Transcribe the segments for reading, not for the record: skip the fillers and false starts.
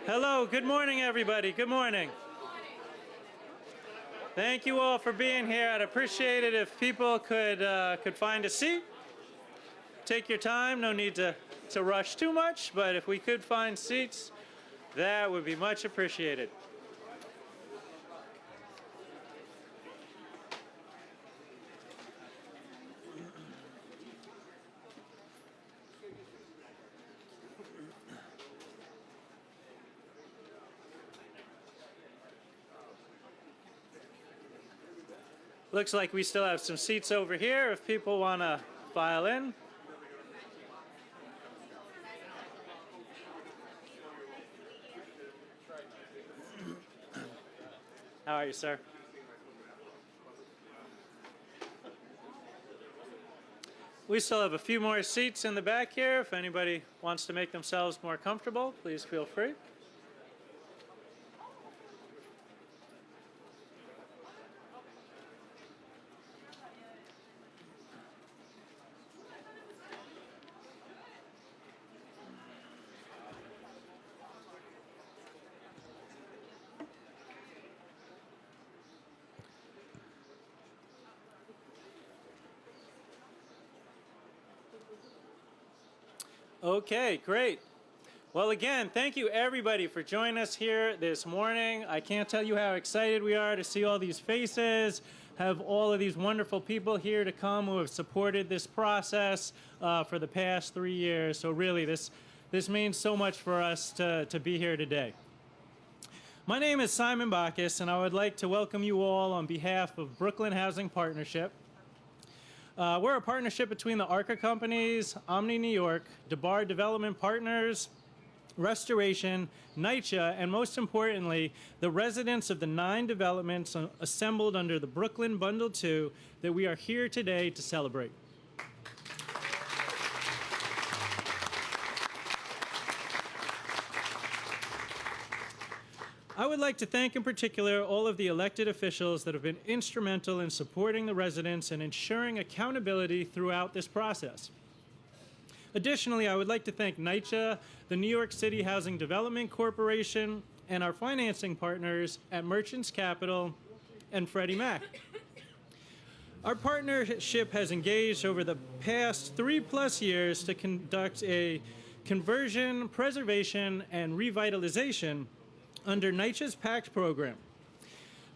Hello, good morning, everybody. Good morning. Thank you all for being here. I'd appreciate it if people could find a seat. Take your time. No need to rush too much, but if we could find seats, that would be much appreciated. Looks like we still have some seats over here if people want to file in. How are you, sir? We still have a few more seats in the back here. If anybody wants to make themselves more comfortable, please feel free. Okay, great. Well, again, thank you everybody for joining us here this morning. I can't tell you how excited we are to see all these faces, have all of these wonderful people here to come who have supported this process for the past 3 years. So really, this means so much for us to be here today. My name is Simon Bacchus, and I would like to welcome you all on behalf of Brooklyn Housing Partnership. We're a partnership between the Arker Companies, Omni New York, Dabar Development Partners, Restoration, NYCHA, and most importantly, the residents of the 9 developments assembled under the Brooklyn Bundle 2 that we are here today to celebrate. I would like to thank in particular all of the elected officials that have been instrumental in supporting the residents and ensuring accountability throughout this process. Additionally, I would like to thank NYCHA, the New York City Housing Development Corporation, and our financing partners at Merchants Capital and Freddie Mac. Our partnership has engaged over the past 3+ years to conduct a conversion, preservation, and revitalization under NYCHA's PACT program.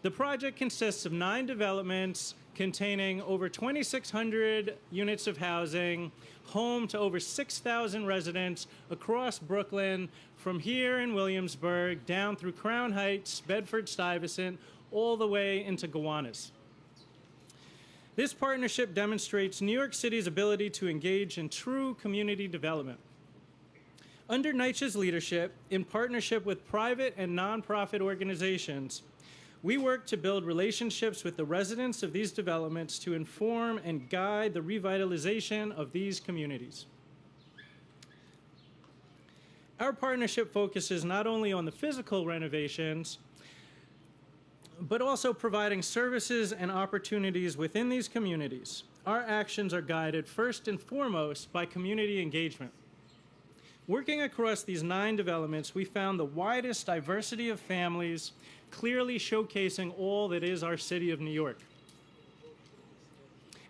The project consists of 9 developments containing over 2,600 units of housing, home to over 6,000 residents across Brooklyn, from here in Williamsburg, down through Crown Heights, Bedford, Stuyvesant, all the way into Gowanus. This partnership demonstrates New York City's ability to engage in true community development. Under NYCHA's leadership, in partnership with private and nonprofit organizations, we work to build relationships with the residents of these developments to inform and guide the revitalization of these communities. Our partnership focuses not only on the physical renovations, but also providing services and opportunities within these communities. Our actions are guided first and foremost by community engagement. Working across these 9 developments, we found the widest diversity of families, clearly showcasing all that is our city of New York.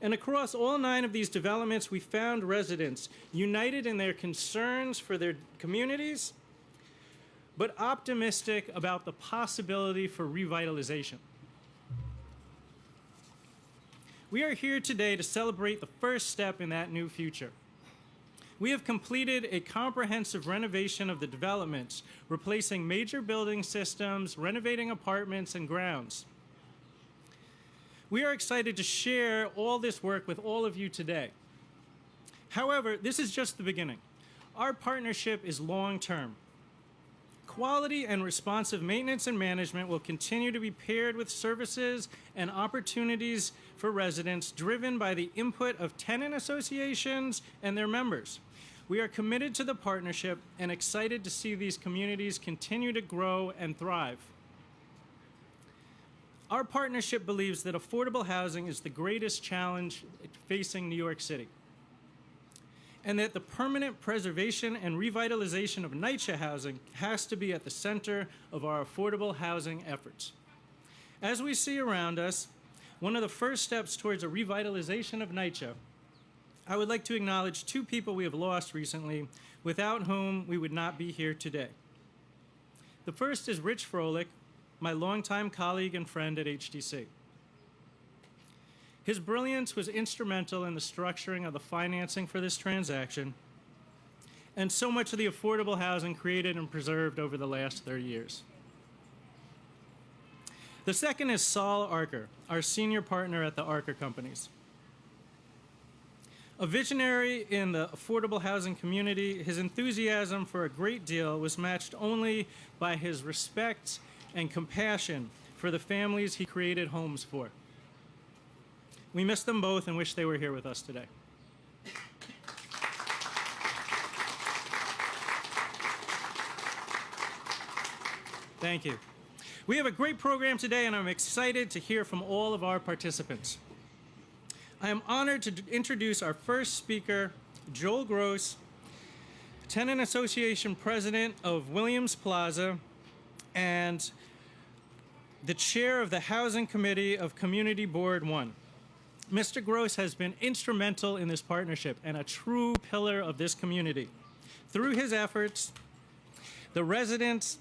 And across all 9 of these developments, we found residents united in their concerns for their communities, but optimistic about the possibility for revitalization. We are here today to celebrate the first step in that new future. We have completed a comprehensive renovation of the developments, replacing major building systems, renovating apartments and grounds. We are excited to share all this work with all of you today. However, this is just the beginning. Our partnership is long-term. Quality and responsive maintenance and management will continue to be paired with services and opportunities for residents driven by the input of tenant associations and their members. We are committed to the partnership and excited to see these communities continue to grow and thrive. Our partnership believes that affordable housing is the greatest challenge facing New York City. and that the permanent preservation and revitalization of NYCHA housing has to be at the center of our affordable housing efforts. As we see around us, one of the first steps towards a revitalization of NYCHA, I would like to acknowledge two people we have lost recently, without whom we would not be here today. The first is Rich Froelich, my longtime colleague and friend at HDC. His brilliance was instrumental in the structuring of the financing for this transaction and so much of the affordable housing created and preserved over the last 30 years. The second is Saul Arker, our senior partner at the Arker Companies. A visionary in the affordable housing community, his enthusiasm for a great deal was matched only by his respect and compassion for the families he created homes for. We miss them both and wish they were here with us today. Thank you. We have a great program today, and I'm excited to hear from all of our participants. I am honored to introduce our first speaker, Joel Gross, Tenant Association President of Williams Plaza and the Chair of the Housing Committee of Community Board 1. Mr. Gross has been instrumental in this partnership and a true pillar of this community. Through his efforts, the residents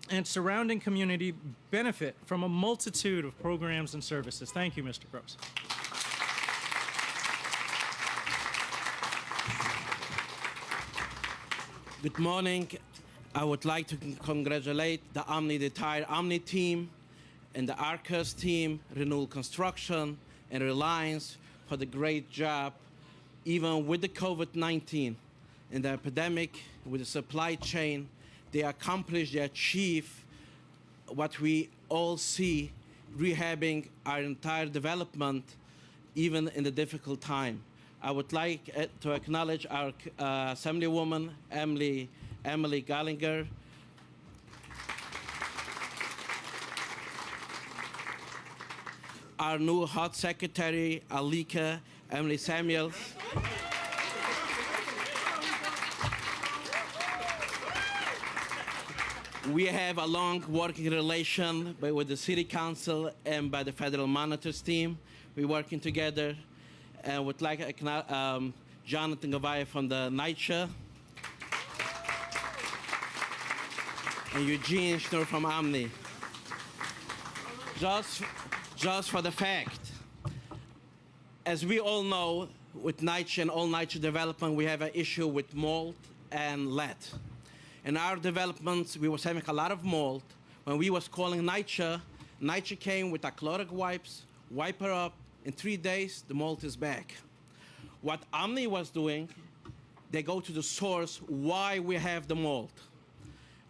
and surrounding community benefit from a multitude of programs and services. Thank you, Mr. Gross. Good morning. I would like to congratulate the entire Omni team and the Arker's team, Renewal Construction, and Reliance for the great job, even with the COVID-19 and the epidemic, with the supply chain. They accomplished, they achieved what we all see, rehabbing our entire development, even in the difficult time. I would like to acknowledge our Assemblywoman, Emily Gallagher, our new hot secretary, Alicka Ampry-Samuel, we have a long working relation with the City Council and by the Federal Monitors team. We're working together. And would like to acknowledge Jonathan Gavaya from the NYCHA, and Eugene Schnur from Omni. Just for the fact, as we all know, with NYCHA and all NYCHA development, we have an issue with mold and lead. In our developments, we was having a lot of mold. When we was calling NYCHA, NYCHA came with a Clorox wipes, wipe her up. In 3 days, the mold is back. What Omni was doing, they go to the source why we have the mold.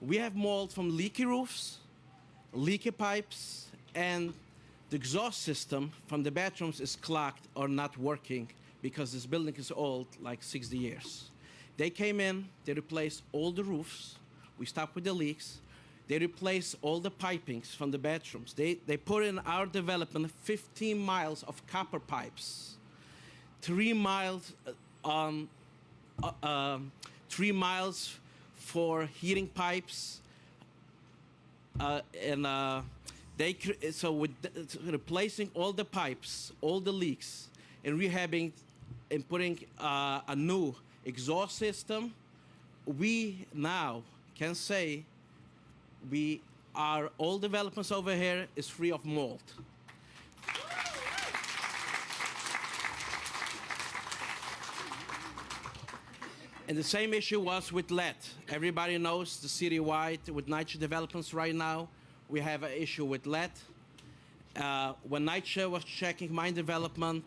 We have mold from leaky roofs, leaky pipes, and the exhaust system from the bathrooms is clogged or not working because this building is old, like 60 years. They came in, they replaced all the roofs. We stopped with the leaks. They replaced all the pipings from the bathrooms. They put in our development 15 miles of copper pipes, 3 miles 3 miles for heating pipes, so with replacing all the pipes, all the leaks, and rehabbing and putting a new exhaust system, we now can say all developments over here is free of mold. And the same issue was with lead. Everybody knows the citywide with NYCHA developments right now, we have an issue with lead. When NYCHA was checking my development,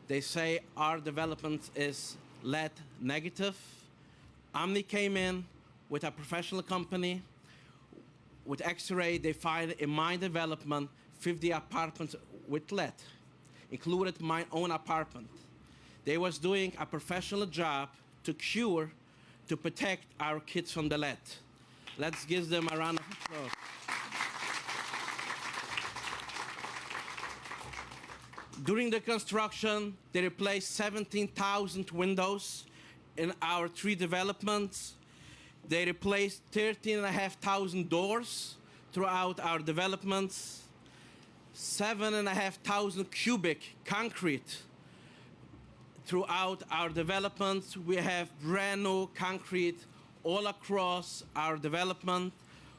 they say our development is lead negative. Omni came in with a professional company. With X-ray, they find in my development 50 apartments with lead, included my own apartment. They was doing a professional job to cure, to protect our kids from the lead. Let's give them a round of applause. During the construction, they replaced 17,000 windows in our 3 developments. They replaced 13,500 doors throughout our developments, 7,500 cubic concrete throughout our developments. We have brand new concrete all across our development.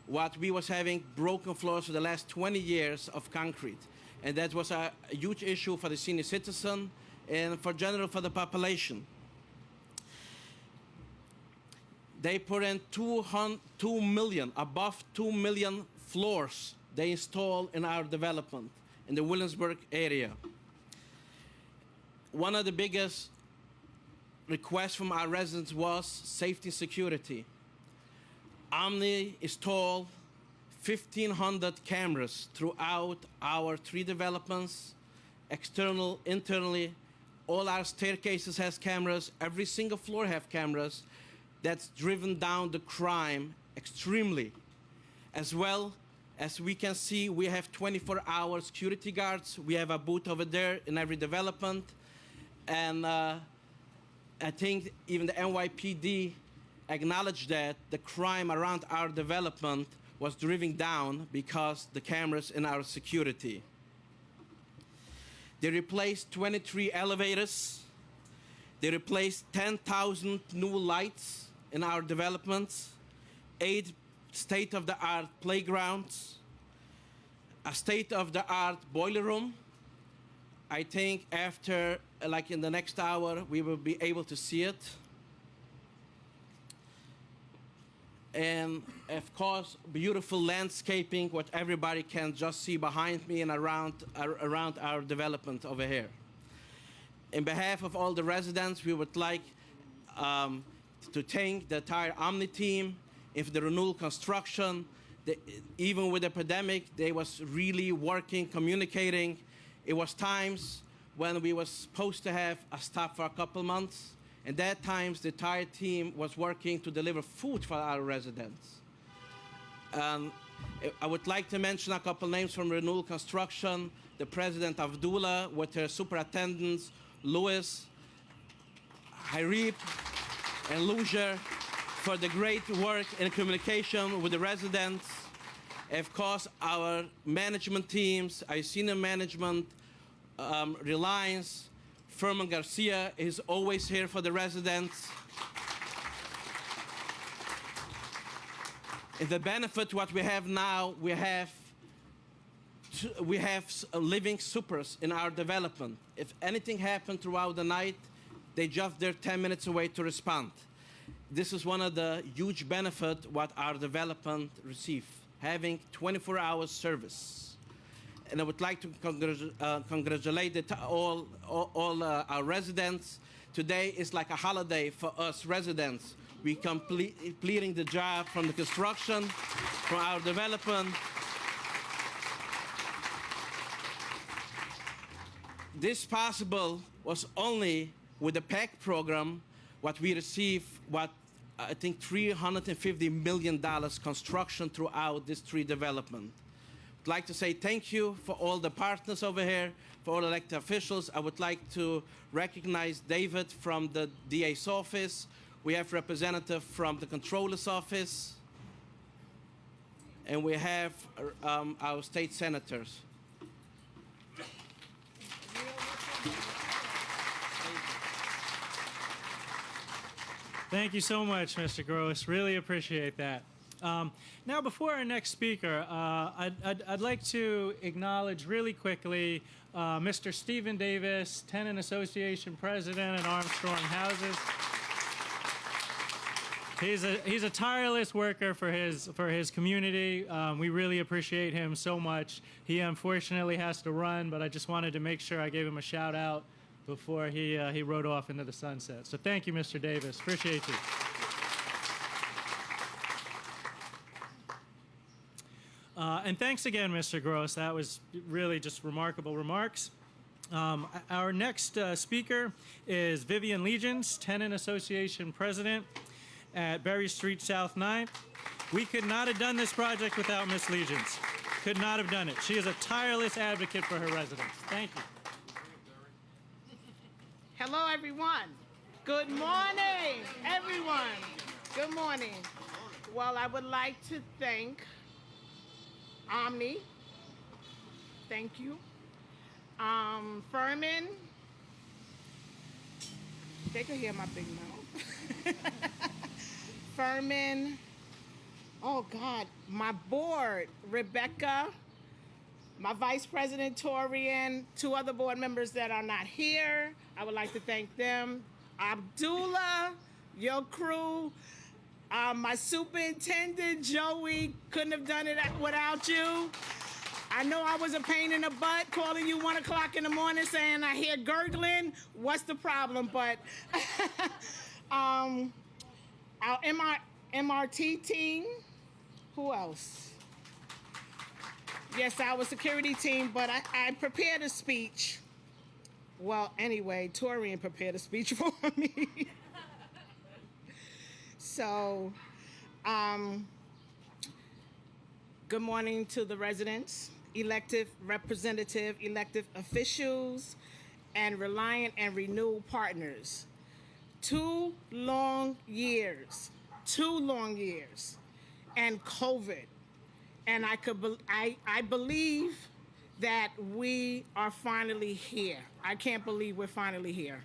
What we was having broken floors for the last 20 years of concrete. And that was a huge issue for the senior citizen and for the population. They put in 2 million, above 2 million floors they installed in our development in the Williamsburg area. One of the biggest requests from our residents was safety and security. Omni installed 1,500 cameras throughout our 3 developments, external, internally. All our staircases has cameras. Every single floor have cameras. That's driven down the crime extremely. As well as we can see, we have 24-hour security guards. We have a booth over there in every development. And I think even the NYPD acknowledged that the crime around our development was driven down because the cameras in our security. They replaced 23 elevators. They replaced 10,000 new lights in our developments, 8 state-of-the-art playgrounds, a state-of-the-art boiler room. I think after, like in the next hour, we will be able to see it. And of course, beautiful landscaping, what everybody can just see behind me and around our development over here. In behalf of all the residents, we would like to thank the entire Omni team, if the renewal construction, even with the pandemic, they was really working, communicating. It was times when we was supposed to have a stop for a couple months. And that times, the entire team was working to deliver food for our residents. I would like to mention a couple names from Renewal Construction, the President Abdullah, with her superintendents, Louis, Harib, and Luger, for the great work in communication with the residents. Of course, our management teams, our senior management, Reliance, Furman Garcia is always here for the residents. And the benefit what we have now, we have living supers in our development. If anything happened throughout the night, they just they're 10 minutes away to respond. This is one of the huge benefits what our development receive, having 24-hour service. And I would like to congratulate all our residents. Today is like a holiday for us residents. We completing the job from the construction, from our development. This possible was only with the PACT program, what we received, what I think $350 million construction throughout this 3 development. I'd like to say thank you for all the partners over here, for all elected officials. I would like to recognize David from the DA's office. We have representative from the Controller's office. And we have our state senators. Thank you so much, Mr. Gross. Really appreciate that. Now, before our next speaker, I'd like to acknowledge really quickly Mr. Stephen Davis, Tenant Association President at Armstrong Houses. He's a tireless worker for his community. We really appreciate him so much. He unfortunately has to run, but I just wanted to make sure I gave him a shout out before he rode off into the sunset. So thank you, Mr. Davis. Appreciate you. And thanks again, Mr. Gross. That was really just remarkable remarks. Our next speaker is Vivian Legions, Tenant Association President at Berry Street South 9th. We could not have done this project without Miss Legions. Could not have done it. She is a tireless advocate for her residents. Thank you. Hello, everyone. Good morning, everyone. Good morning. Well, I would like to thank Omni. Thank you. Furman. They can hear my big mouth. Furman. Oh, God. My board, Rebecca. My vice president, Torian. 2 other board members that are not here. I would like to thank them. Abdullah, your crew. My superintendent, Joey, couldn't have done it without you. I know I was a pain in the butt calling you 1 o'clock in the morning saying I hear gurgling. What's the problem? But our MRT team, who else? Yes, our security team, but I prepared a speech. Well, anyway, Torian prepared a speech for me. So, good morning to the residents, elected representative, elected officials, and Reliant and Renew partners. 2 long years, and COVID. And I believe that we are finally here. I can't believe we're finally here.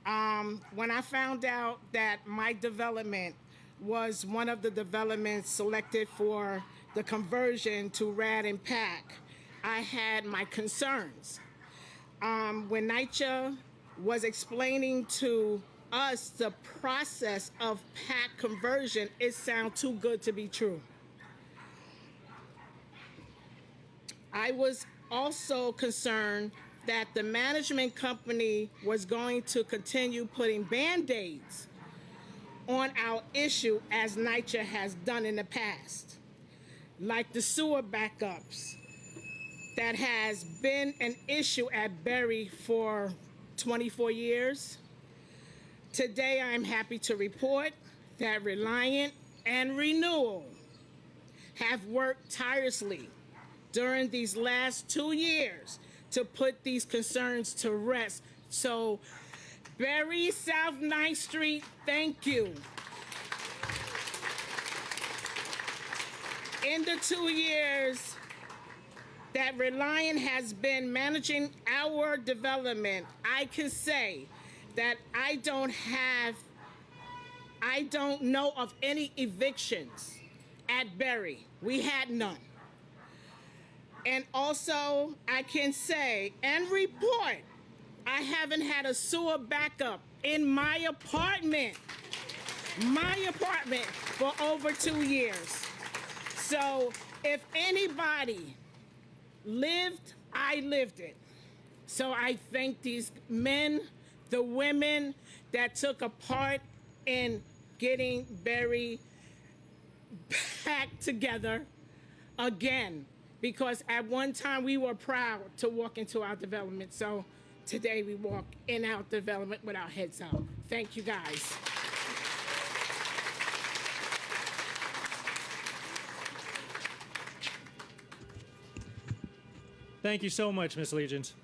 When I found out that my development was one of the developments selected for the conversion to RAD and PACT, I had my concerns. When NYCHA was explaining to us the process of PACT conversion, it sounded too good to be true. I was also concerned that the management company was going to continue putting Band-Aids on our issue as NYCHA has done in the past, like the sewer backups that has been an issue at Berry for 24 years. Today, I'm happy to report that Reliant and Renewal have worked tirelessly during these last 2 years to put these concerns to rest. So, Berry South 9th Street, thank you. In the 2 years that Reliant has been managing our development, I can say that I don't know of any evictions at Berry. We had none. And also, I can say and report, I haven't had a sewer backup in my apartment for over 2 years. So if anybody lived, I lived it. So I thank these men, the women that took a part in getting Berry back together again. Because at one time we were proud to walk into our development. So today we walk in our development with our heads up. Thank you guys. Thank you so much, Ms. Legends.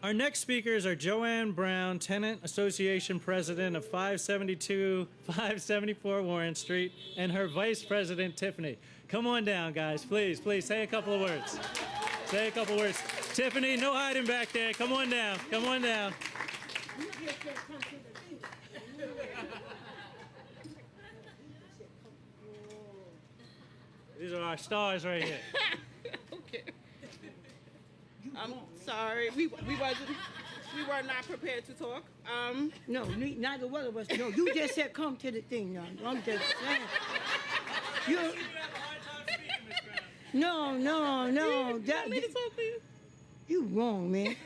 Our next speakers are Joanne Brown, Tenant Association President of 574 Warren Street, and her Vice President, Tiffany. Come on down, guys. Please, say a couple of words. Say a couple of words. Tiffany, no hiding back there. Come on down. Come on down. These are our stars right here. Okay. I'm sorry. We were not prepared to talk. No, neither one of us. No, you just said come to the thing now. I'm just saying. No. You wrong, man.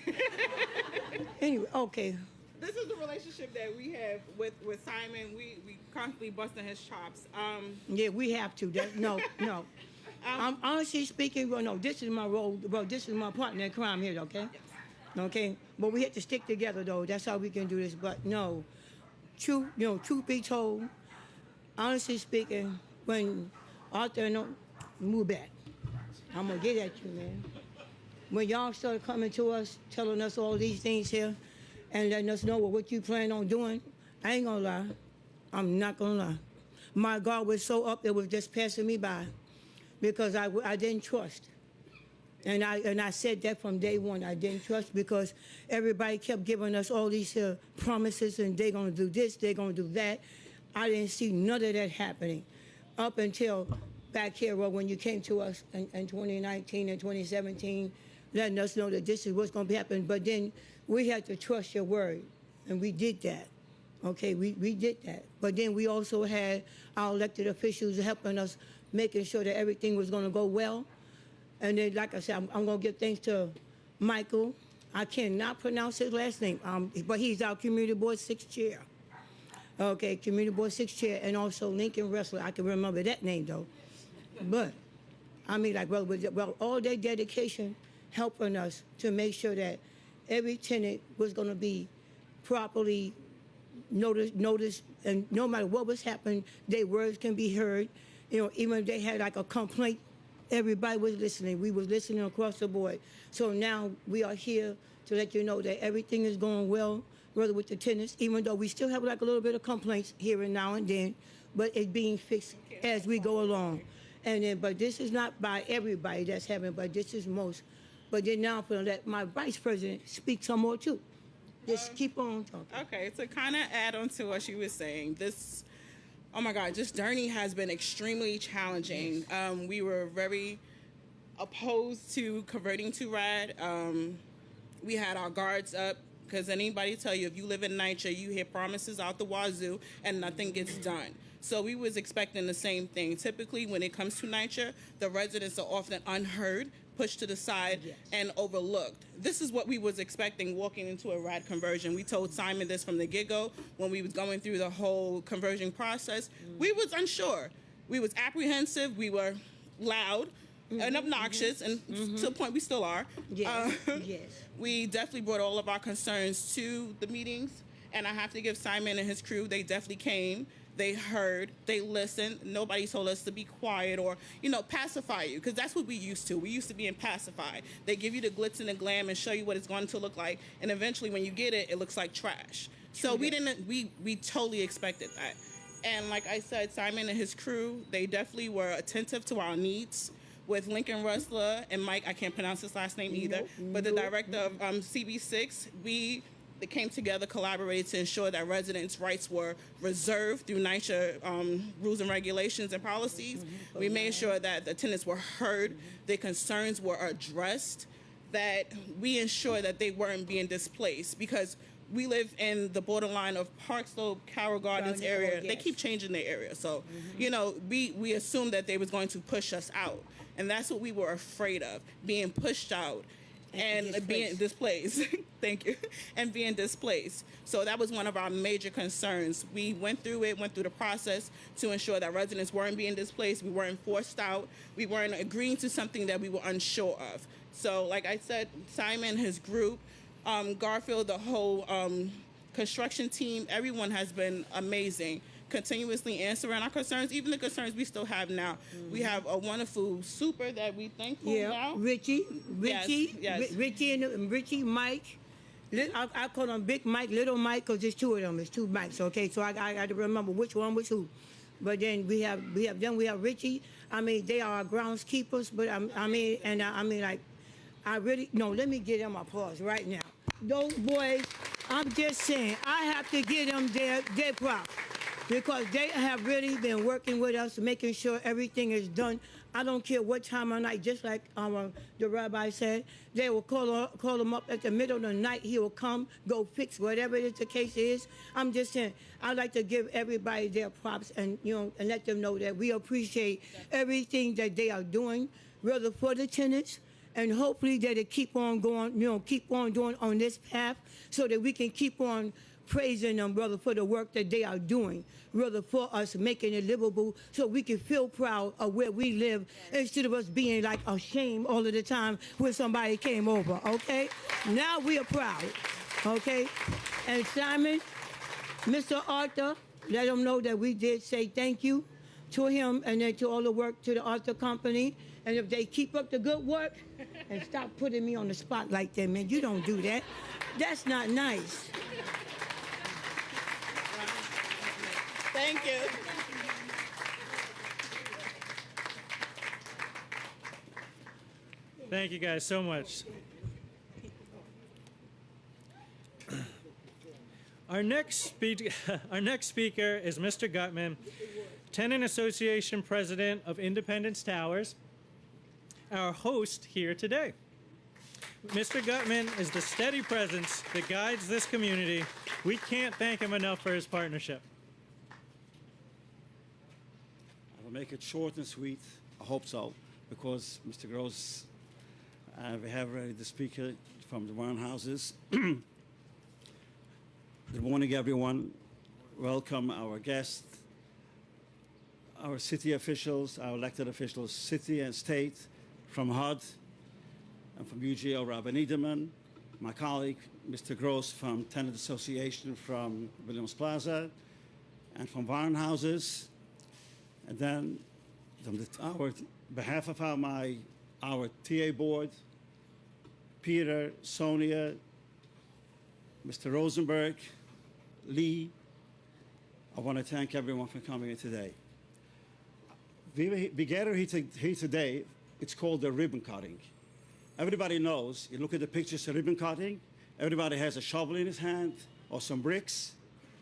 Anyway, okay. This is the relationship that we have with Simon. We constantly busting his chops. Yeah, we have to. No. I'm honestly speaking, well, no, this is my role. Well, this is my partner in crime here, okay? Yes. Okay? But we have to stick together, though. That's how we can do this. But no, truth be told, honestly speaking, when Arthur move back, I'm going to get at you, man. When y'all started coming to us, telling us all these things here, and letting us know what you plan on doing. I ain't gonna lie. I'm not gonna lie. My guard was so up, it was just passing me by because I didn't trust. And I said that from day one. I didn't trust because everybody kept giving us all these promises and they're going to do this, they're going to do that. I didn't see none of that happening up until back here when you came to us in 2019 and 2017, letting us know that this is what's going to be happening. But then we had to trust your word, and we did that. Okay, we did that. But then we also had our elected officials helping us, making sure that everything was going to go well. And then, like I said, I'm going to give thanks to Michael. I cannot pronounce his last name, but he's our Community Board 6 chair. Okay, Community Board 6 chair, and also Lincoln Wrestler. I can remember that name, though. But, I mean, like, well, all their dedication helping us to make sure that every tenant was going to be properly noticed, and no matter what was happening, their words can be heard. You know, even if they had, like, a complaint, everybody was listening. We was listening across the board. So now we are here to let you know that everything is going well, whether with the tenants, even though we still have like a little bit of complaints here and now and then, but it's being fixed as we go along. And then, but this is not by everybody that's having, but this is most. But then now I'm going to let my vice president speak some more too. Just keep on talking. Okay, to kind of add on to what she was saying, this, oh my God, this journey has been extremely challenging. We were very opposed to converting to RAD. We had our guards up because anybody tell you if you live in NYCHA, you hear promises out the wazoo and nothing gets done. So we was expecting the same thing. Typically, when it comes to NYCHA, the residents are often unheard, pushed to the side, and overlooked. This is what we was expecting walking into a RAD conversion. We told Simon this from the get-go when we was going through the whole conversion process. We was unsure. We was apprehensive. We were loud and obnoxious, and to the point we still are. Yes. We definitely brought all of our concerns to the meetings, and I have to give Simon and his crew, they definitely came. They heard, they listened. Nobody told us to be quiet or, you know, pacify you, because that's what we used to. We used to being pacified. They give you the glitz and the glam and show you what it's going to look like, and eventually when you get it, it looks like trash. So we totally expected that. And like I said, Simon and his crew, they definitely were attentive to our needs. With Lincoln Wrestler and Mike, I can't pronounce his last name either, but the director of CB6, they came together, collaborated to ensure that residents' rights were reserved through NYCHA rules and regulations and policies. We made sure that the tenants were heard, their concerns were addressed, that we ensure that they weren't being displaced, because we live in the borderline of Park Slope, Carroll Gardens area. They keep changing their area. So, you know, we assumed that they was going to push us out. And that's what we were afraid of, being pushed out and being displaced. Thank you. And being displaced. So that was one of our major concerns. We went through the process to ensure that residents weren't being displaced. We weren't forced out. We weren't agreeing to something that we were unsure of. So like I said, Simon, his group, Garfield, the whole construction team, everyone has been amazing, continuously answering our concerns, even the concerns we still have now. We have a wonderful super that we thankful now. Richie, Yes. Richie, Mike. I call him Big Mike, Little Mike, because there's two of them. It's two Mikes, okay? So I got to remember which one was who. But then we have Richie. I mean, they are our groundskeepers, but let me give them applause right now. Those boys, I'm just saying, I have to give them their props, because they have really been working with us, making sure everything is done. I don't care what time of night, just like the rabbi said, they will call him up at the middle of the night. He will come, go fix whatever it is the case is. I'm just saying, I'd like to give everybody their props and let them know that we appreciate everything that they are doing, rather for the tenants, and hopefully that it keep on going, keep on doing on this path, so that we can keep on praising them, brother, for the work that they are doing, rather for us making it livable, so we can feel proud of where we live, instead of us being like ashamed all of the time when somebody came over, okay? Now we are proud, okay? And Simon, Mr. Arthur, let them know that we did say thank you to him, and then to all the work to the Arker Company. And if they keep up the good work, And stop putting me on the spot like that, man. You don't do that. That's not nice. Thank you. Thank you guys so much. Our next speaker is Mr. Gutman, Tenant Association President of Independence Towers, our host here today. Mr. Gutman is the steady presence that guides this community. We can't thank him enough for his partnership. I will make it short and sweet. I hope so, because Mr. Gross, we have already the speaker from the Warren Houses. Good morning, everyone. Welcome our guests, our city officials, our elected officials, city and state, from HUD, and from UGO, Rabbi Niederman, my colleague, Mr. Gross from Tenant Association from Williams Plaza, and from Warren Houses, and then on behalf of our TA board, Peter, Sonia, Mr. Rosenberg, Lee, I want to thank everyone for coming in today. We gather here today, it's called the ribbon cutting. Everybody knows, you look at the pictures of ribbon cutting, everybody has a shovel in his hand or some bricks.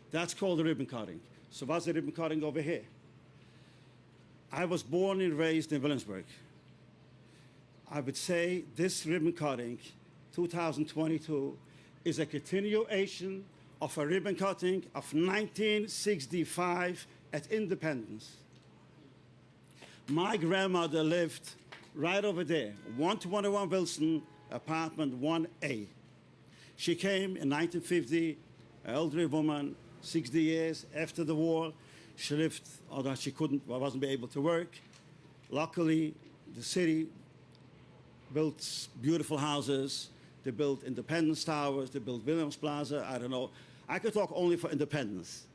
That's called the ribbon cutting. So what's the ribbon cutting over here? I was born and raised in Williamsburg. I would say this ribbon cutting, 2022, is a continuation of a ribbon cutting of 1965 at Independence. My grandmother lived right over there, 121 Wilson, apartment 1A. She came in 1950, an elderly woman, 60 years after the war. She lived, although she wasn't able to work. Luckily, the city built beautiful houses. They built Independence Towers. They built Williams Plaza. I don't know. I could talk only for Independence.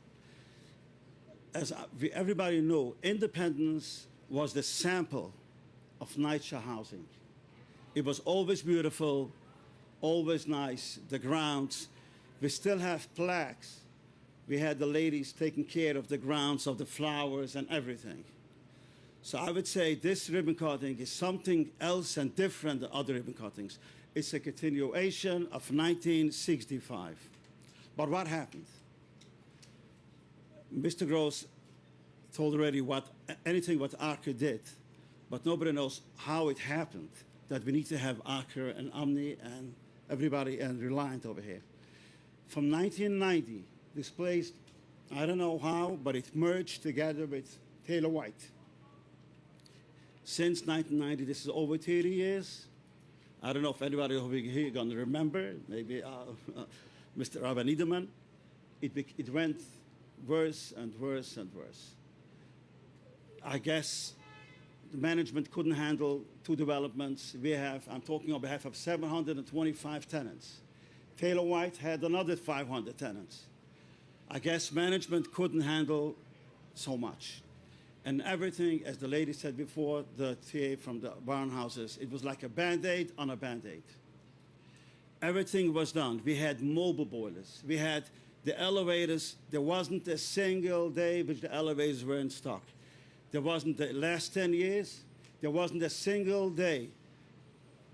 As everybody knew, Independence was the sample of NYCHA housing. It was always beautiful, always nice, the grounds. We still have plaques. We had the ladies taking care of the grounds, of the flowers and everything. So I would say this ribbon cutting is something else and different than other ribbon cuttings. It's a continuation of 1965. But what happened? Mr. Gross told already what Arker did, but nobody knows how it happened that we need to have Arker and Omni and everybody and Reliant over here. From 1990, this place, I don't know how, but it merged together with Taylor White. Since 1990, this is over 30 years. I don't know if anybody over here is going to remember, maybe Mr. Rabbi Niederman. It went worse and worse and worse. I guess the management couldn't handle two developments. I'm talking on behalf of 725 tenants. Taylor White had another 500 tenants. I guess management couldn't handle so much. And everything, as the lady said before, the TA from the barn houses, it was like a Band-Aid on a Band-Aid. Everything was done. We had mobile boilers. We had the elevators. There wasn't a single day which the elevators were in stock. There wasn't, the last 10 years, there wasn't a single day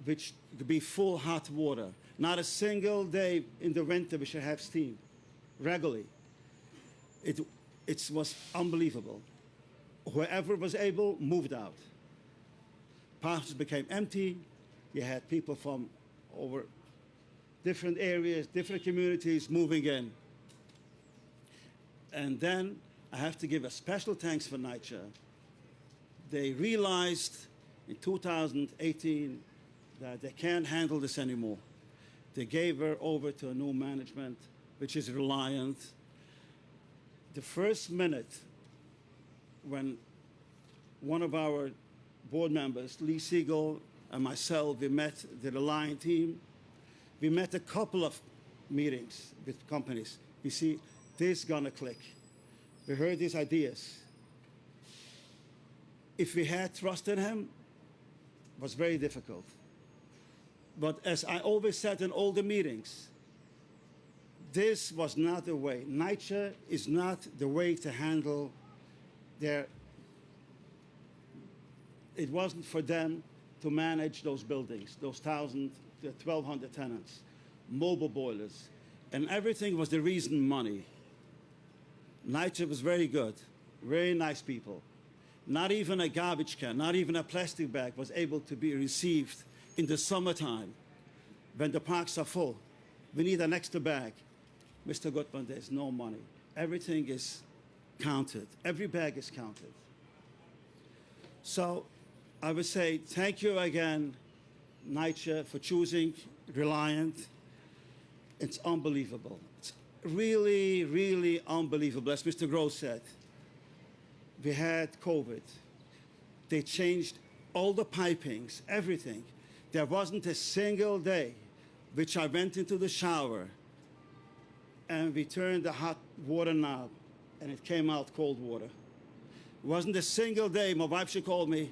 which could be full hot water. Not a single day in the winter we should have steam regularly. It was unbelievable. Whoever was able moved out. Parks became empty. You had people from over different areas, different communities moving in. And then I have to give a special thanks for NYCHA. They realized in 2018 that they can't handle this anymore. They gave her over to a new management, which is Reliant. The first minute when one of our board members, Lee Siegel, and myself, we met the Reliant team, we met a couple of meetings with companies. We see this is gonna click. We heard these ideas. If we had trust in him, it was very difficult. But as I always said in all the meetings, this was not the way. NYCHA is not the way to handle their. It wasn't for them to manage those buildings, those 1,200 tenants, mobile boilers, and everything was the reason money. NYCHA was very good, very nice people. Not even a garbage can, not even a plastic bag was able to be received in the summertime when the parks are full. We need an extra bag. Mr. Goodman, there's no money. Everything is counted. Every bag is counted. So I would say thank you again, NYCHA, for choosing Reliant. It's unbelievable. It's really, really unbelievable. As Mr. Gross said, we had COVID. They changed all the pipings, everything. There wasn't a single day which I went into the shower and we turned the hot water knob and it came out cold water. It wasn't a single day my wife, she called me,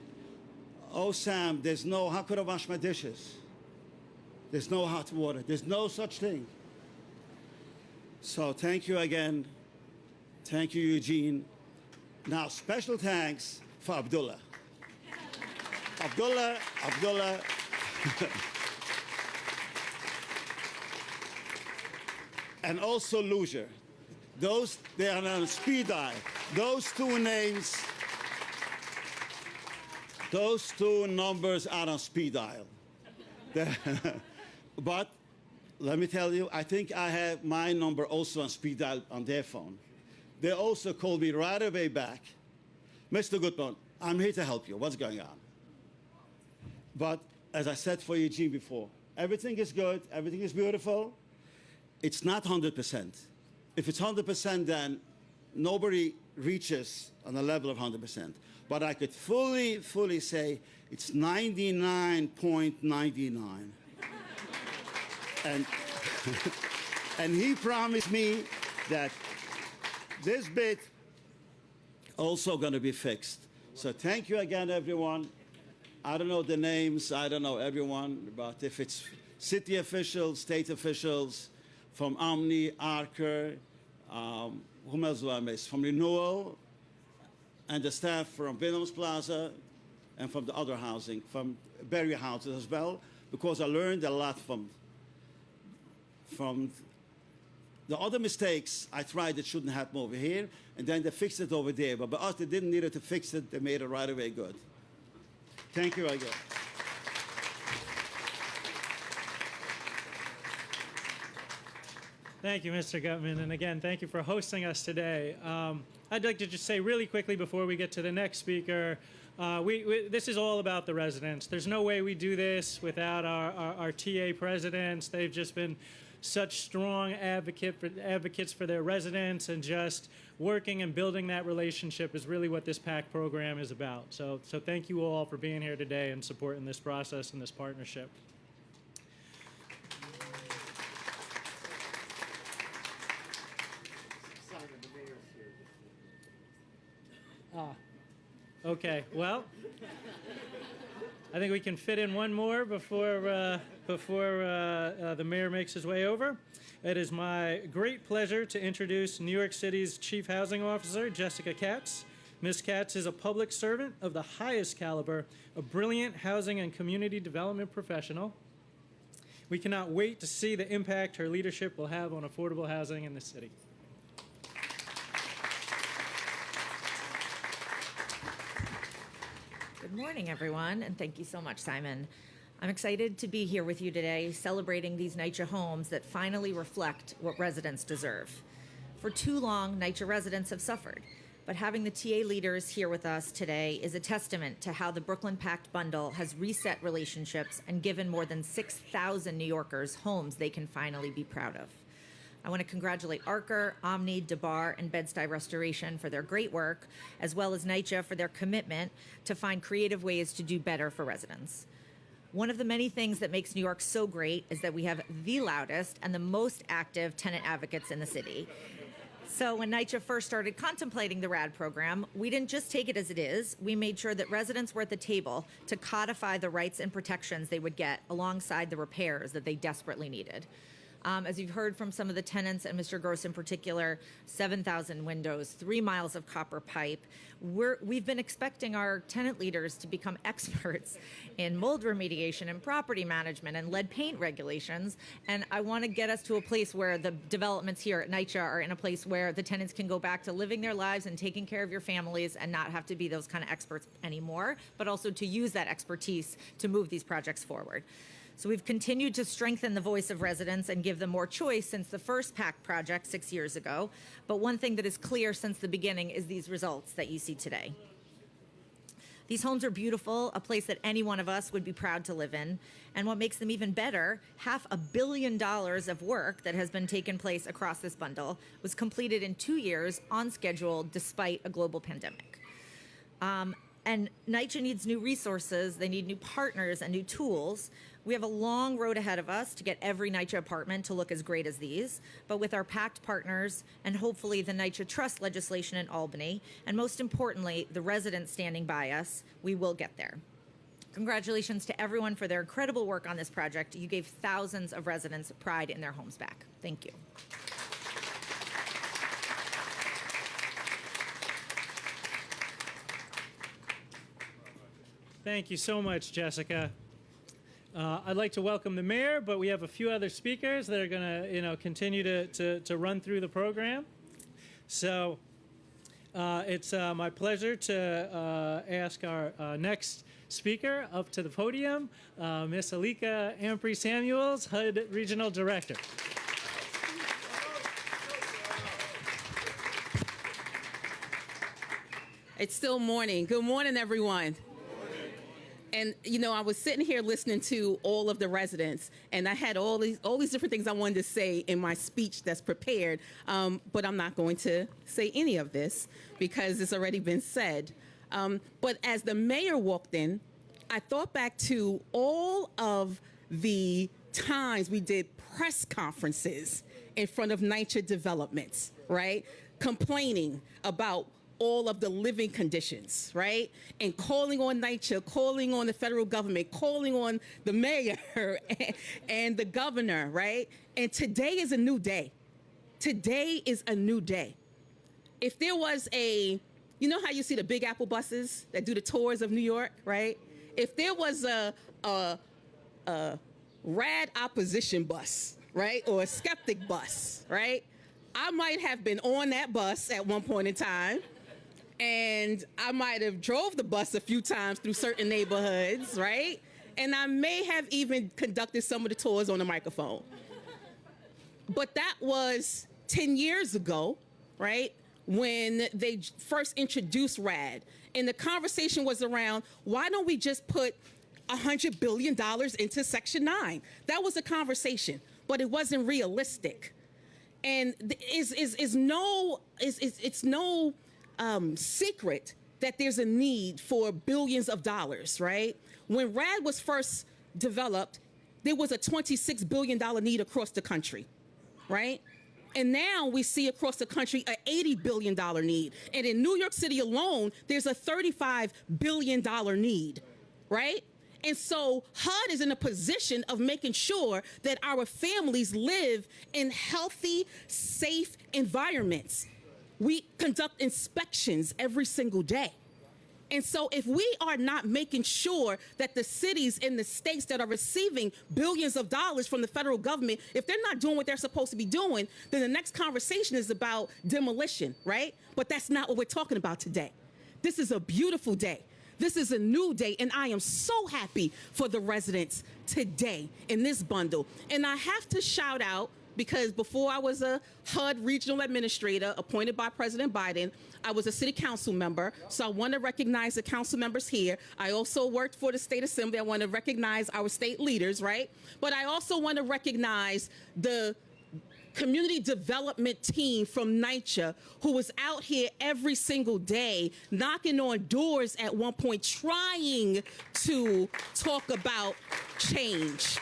oh Sam, how could I wash my dishes? There's no hot water. There's no such thing. So thank you again. Thank you, Eugene. Now, special thanks for Abdullah. Abdullah. And also Lucia. They are on speed dial. Those two names, those two numbers are on speed dial. But let me tell you, I think I have my number also on speed dial on their phone. They also called me right away back. Mr. Goodman, I'm here to help you. What's going on? But as I said for Eugene before, everything is good. Everything is beautiful. It's not 100%. If it's 100%, then nobody reaches on the level of 100%. But I could fully say it's 99.99. And he promised me that this bit also going to be fixed. So thank you again, everyone. I don't know the names, I don't know everyone, but if it's city officials, state officials, from Omni, Arker, whom else do I miss? From Renewal, and the staff from Williams Plaza, and from the other housing, from Berry houses as well, because I learned a lot from the other mistakes I tried that shouldn't happen over here, and then they fixed it over there. But by us, they didn't need it to fix it. They made it right away good. Thank you again. Thank you, Mr. Gutman. And again, thank you for hosting us today. I'd like to just say really quickly before we get to the next speaker, this is all about the residents. There's no way we do this without our TA presidents. They've just been such strong advocates for their residents, and just working and building that relationship is really what this PACT program is about. So thank you all for being here today and supporting this process and this partnership. Okay, well, I think we can fit in one more before the mayor makes his way over. It is my great pleasure to introduce New York City's Chief Housing Officer, Jessica Katz. Ms. Katz is a public servant of the highest caliber, a brilliant housing and community development professional. We cannot wait to see the impact her leadership will have on affordable housing in the city. Good morning, everyone, and thank you so much, Simon. I'm excited to be here with you today, celebrating these NYCHA homes that finally reflect what residents deserve. For too long, NYCHA residents have suffered, but having the TA leaders here with us today is a testament to how the Brooklyn PACT bundle has reset relationships and given more than 6,000 New Yorkers homes they can finally be proud of. I want to congratulate Arker, Omni, Dabar, and Bed-Stuy Restoration for their great work, as well as NYCHA for their commitment to find creative ways to do better for residents. One of the many things that makes New York so great is that we have the loudest and the most active tenant advocates in the city. So when NYCHA first started contemplating the RAD program, we didn't just take it as it is. We made sure that residents were at the table to codify the rights and protections they would get alongside the repairs that they desperately needed. As you've heard from some of the tenants, and Mr. Gross in particular, 7,000 windows, 3 miles of copper pipe. We've been expecting our tenant leaders to become experts in mold remediation and property management and lead paint regulations. And I want to get us to a place where the developments here at NYCHA are in a place where the tenants can go back to living their lives and taking care of your families and not have to be those kind of experts anymore, but also to use that expertise to move these projects forward. So we've continued to strengthen the voice of residents and give them more choice since the first PACT project 6 years ago. But one thing that is clear since the beginning is these results that you see today. These homes are beautiful, a place that any one of us would be proud to live in. And what makes them even better, $500 million of work that has been taken place across this bundle was completed in 2 years on schedule despite a global pandemic. And NYCHA needs new resources, they need new partners and new tools. We have a long road ahead of us to get every NYCHA apartment to look as great as these, but with our PACT partners and hopefully the NYCHA trust legislation in Albany, and most importantly, the residents standing by us, we will get there. Congratulations to everyone for their incredible work on this project. You gave thousands of residents pride in their homes back. Thank you. Thank you so much, Jessica. I'd like to welcome the mayor, but we have a few other speakers that are going to, continue to run through the program. So it's my pleasure to ask our next speaker up to the podium, Miss Alicka Ampry-Samuel, HUD Regional Director. It's still morning. Good morning, everyone. And, I was sitting here listening to all of the residents, and I had all these different things I wanted to say in my speech that's prepared, but I'm not going to say any of this because it's already been said. But as the mayor walked in, I thought back to all of the times we did press conferences in front of NYCHA developments, right? Complaining about all of the living conditions, right? And calling on NYCHA, calling on the federal government, calling on the mayor and the governor, right? And today is a new day. Today is a new day. If there was you know how you see the Big Apple buses that do the tours of New York, right? If there was a rad opposition bus, right? Or a skeptic bus, right? I might have been on that bus at one point in time. And I might have drove the bus a few times through certain neighborhoods, right? And I may have even conducted some of the tours on the microphone. But that was 10 years ago, right? When they first introduced RAD. And the conversation was around, why don't we just put $100 billion into Section 9? That was a conversation, but it wasn't realistic. And it's no secret that there's a need for billions of dollars, right? When RAD was first developed, there was a $26 billion need across the country, right? And now we see across the country an $80 billion need. And in New York City alone, there's a $35 billion need, right? And so HUD is in a position of making sure that our families live in healthy, safe environments. We conduct inspections every single day. And so if we are not making sure that the cities and the states that are receiving billions of dollars from the federal government, if they're not doing what they're supposed to be doing, then the next conversation is about demolition, right? But that's not what we're talking about today. This is a beautiful day. This is a new day, and I am so happy for the residents today in this bundle. And I have to shout out, because before I was a HUD regional administrator appointed by President Biden, I was a city council member. So I want to recognize the council members here. I also worked for the state assembly. I want to recognize our state leaders, right? But I also want to recognize the community development team from NYCHA who was out here every single day, knocking on doors at one point, trying to talk about change.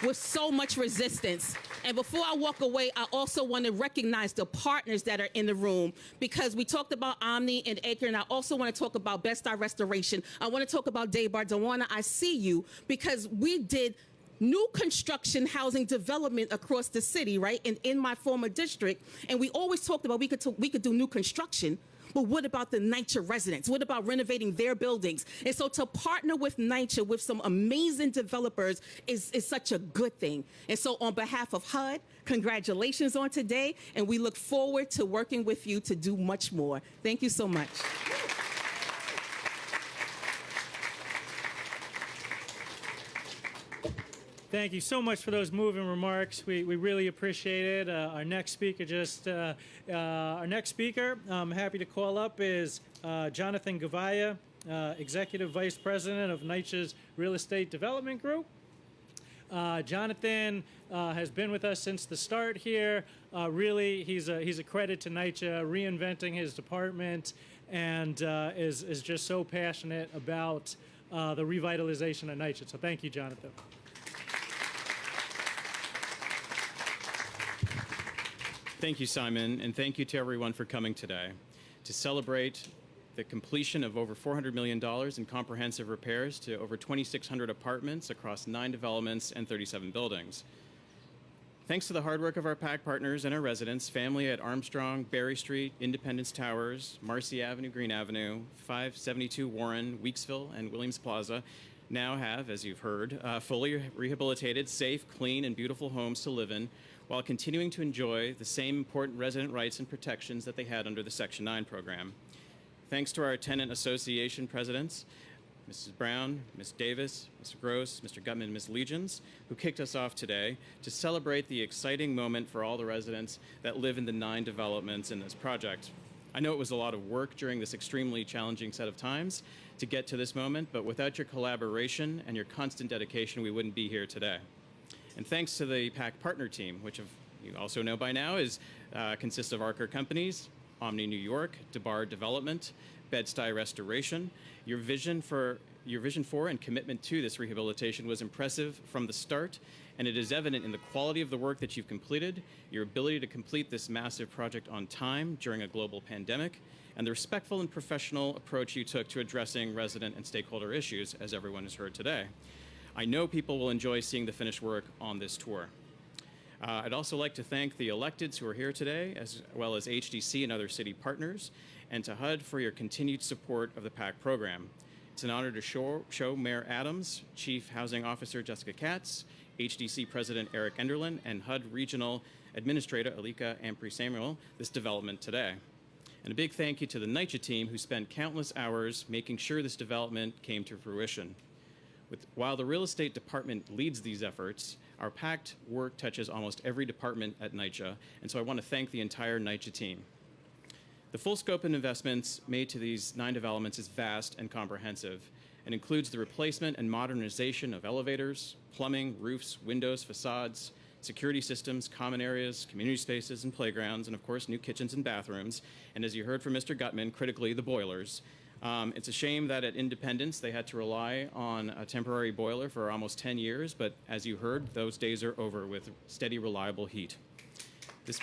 with so much resistance. And before I walk away, I also want to recognize the partners that are in the room, because we talked about Omni and Acre, and I also want to talk about Best Eye Restoration. I want to talk about Dabar. Dewana, I see you, because we did new construction housing development across the city, right? And in my former district, and we always talked about we could do new construction. But what about the NYCHA residents? What about renovating their buildings? And so to partner with NYCHA, with some amazing developers, is such a good thing. And so on behalf of HUD, congratulations on today, and we look forward to working with you to do much more. Thank you so much. Thank you so much for those moving remarks. We really appreciate it. Our next speaker I'm happy to call up is Jonathan Gavaya, Executive Vice President of NYCHA's Real Estate Development Group. Jonathan has been with us since the start here. Really, he's a credit to NYCHA, reinventing his department, and is just so passionate about the revitalization of NYCHA. So thank you, Jonathan. Thank you, Simon, and thank you to everyone for coming today to celebrate the completion of over $400 million in comprehensive repairs to over 2,600 apartments across 9 developments and 37 buildings. Thanks to the hard work of our PACT partners and our residents, family at Armstrong, Berry Street, Independence Towers, Marcy Avenue, Green Avenue, 572 Warren, Weeksville, and Williams Plaza now have, as you've heard, fully rehabilitated, safe, clean, and beautiful homes to live in, while continuing to enjoy the same important resident rights and protections that they had under the Section 9 program. Thanks to our tenant association presidents, Mrs. Brown, Ms. Davis, Mr. Gross, Mr. Gutman, and Ms. Legions, who kicked us off today to celebrate the exciting moment for all the residents that live in the 9 developments in this project. I know it was a lot of work during this extremely challenging set of times to get to this moment, but without your collaboration and your constant dedication, we wouldn't be here today. And thanks to the PACT partner team, which you also know by now consists of Arker Companies, Omni New York, Dabar Development, Bed-Stuy Restoration. Your vision for and commitment to this rehabilitation was impressive from the start, and it is evident in the quality of the work that you've completed, your ability to complete this massive project on time during a global pandemic, and the respectful and professional approach you took to addressing resident and stakeholder issues, as everyone has heard today. I know people will enjoy seeing the finished work on this tour. I'd also like to thank the electeds who are here today, as well as HDC and other city partners, and to HUD for your continued support of the PACT program. It's an honor to show Mayor Adams, Chief Housing Officer Jessica Katz, HDC President Eric Enderlin, and HUD Regional Administrator Alicka Ampry-Samuel this development today. And a big thank you to the NYCHA team, who spent countless hours making sure this development came to fruition. While the real estate department leads these efforts, our PACT work touches almost every department at NYCHA, and so I want to thank the entire NYCHA team. The full scope of investments made to these 9 developments is vast and comprehensive, and includes the replacement and modernization of elevators, plumbing, roofs, windows, facades, security systems, common areas, community spaces, and playgrounds, and of course, new kitchens and bathrooms, and as you heard from Mr. Gutman, critically, the boilers. It's a shame that at Independence they had to rely on a temporary boiler for almost 10 years, but as you heard, those days are over with steady, reliable heat. This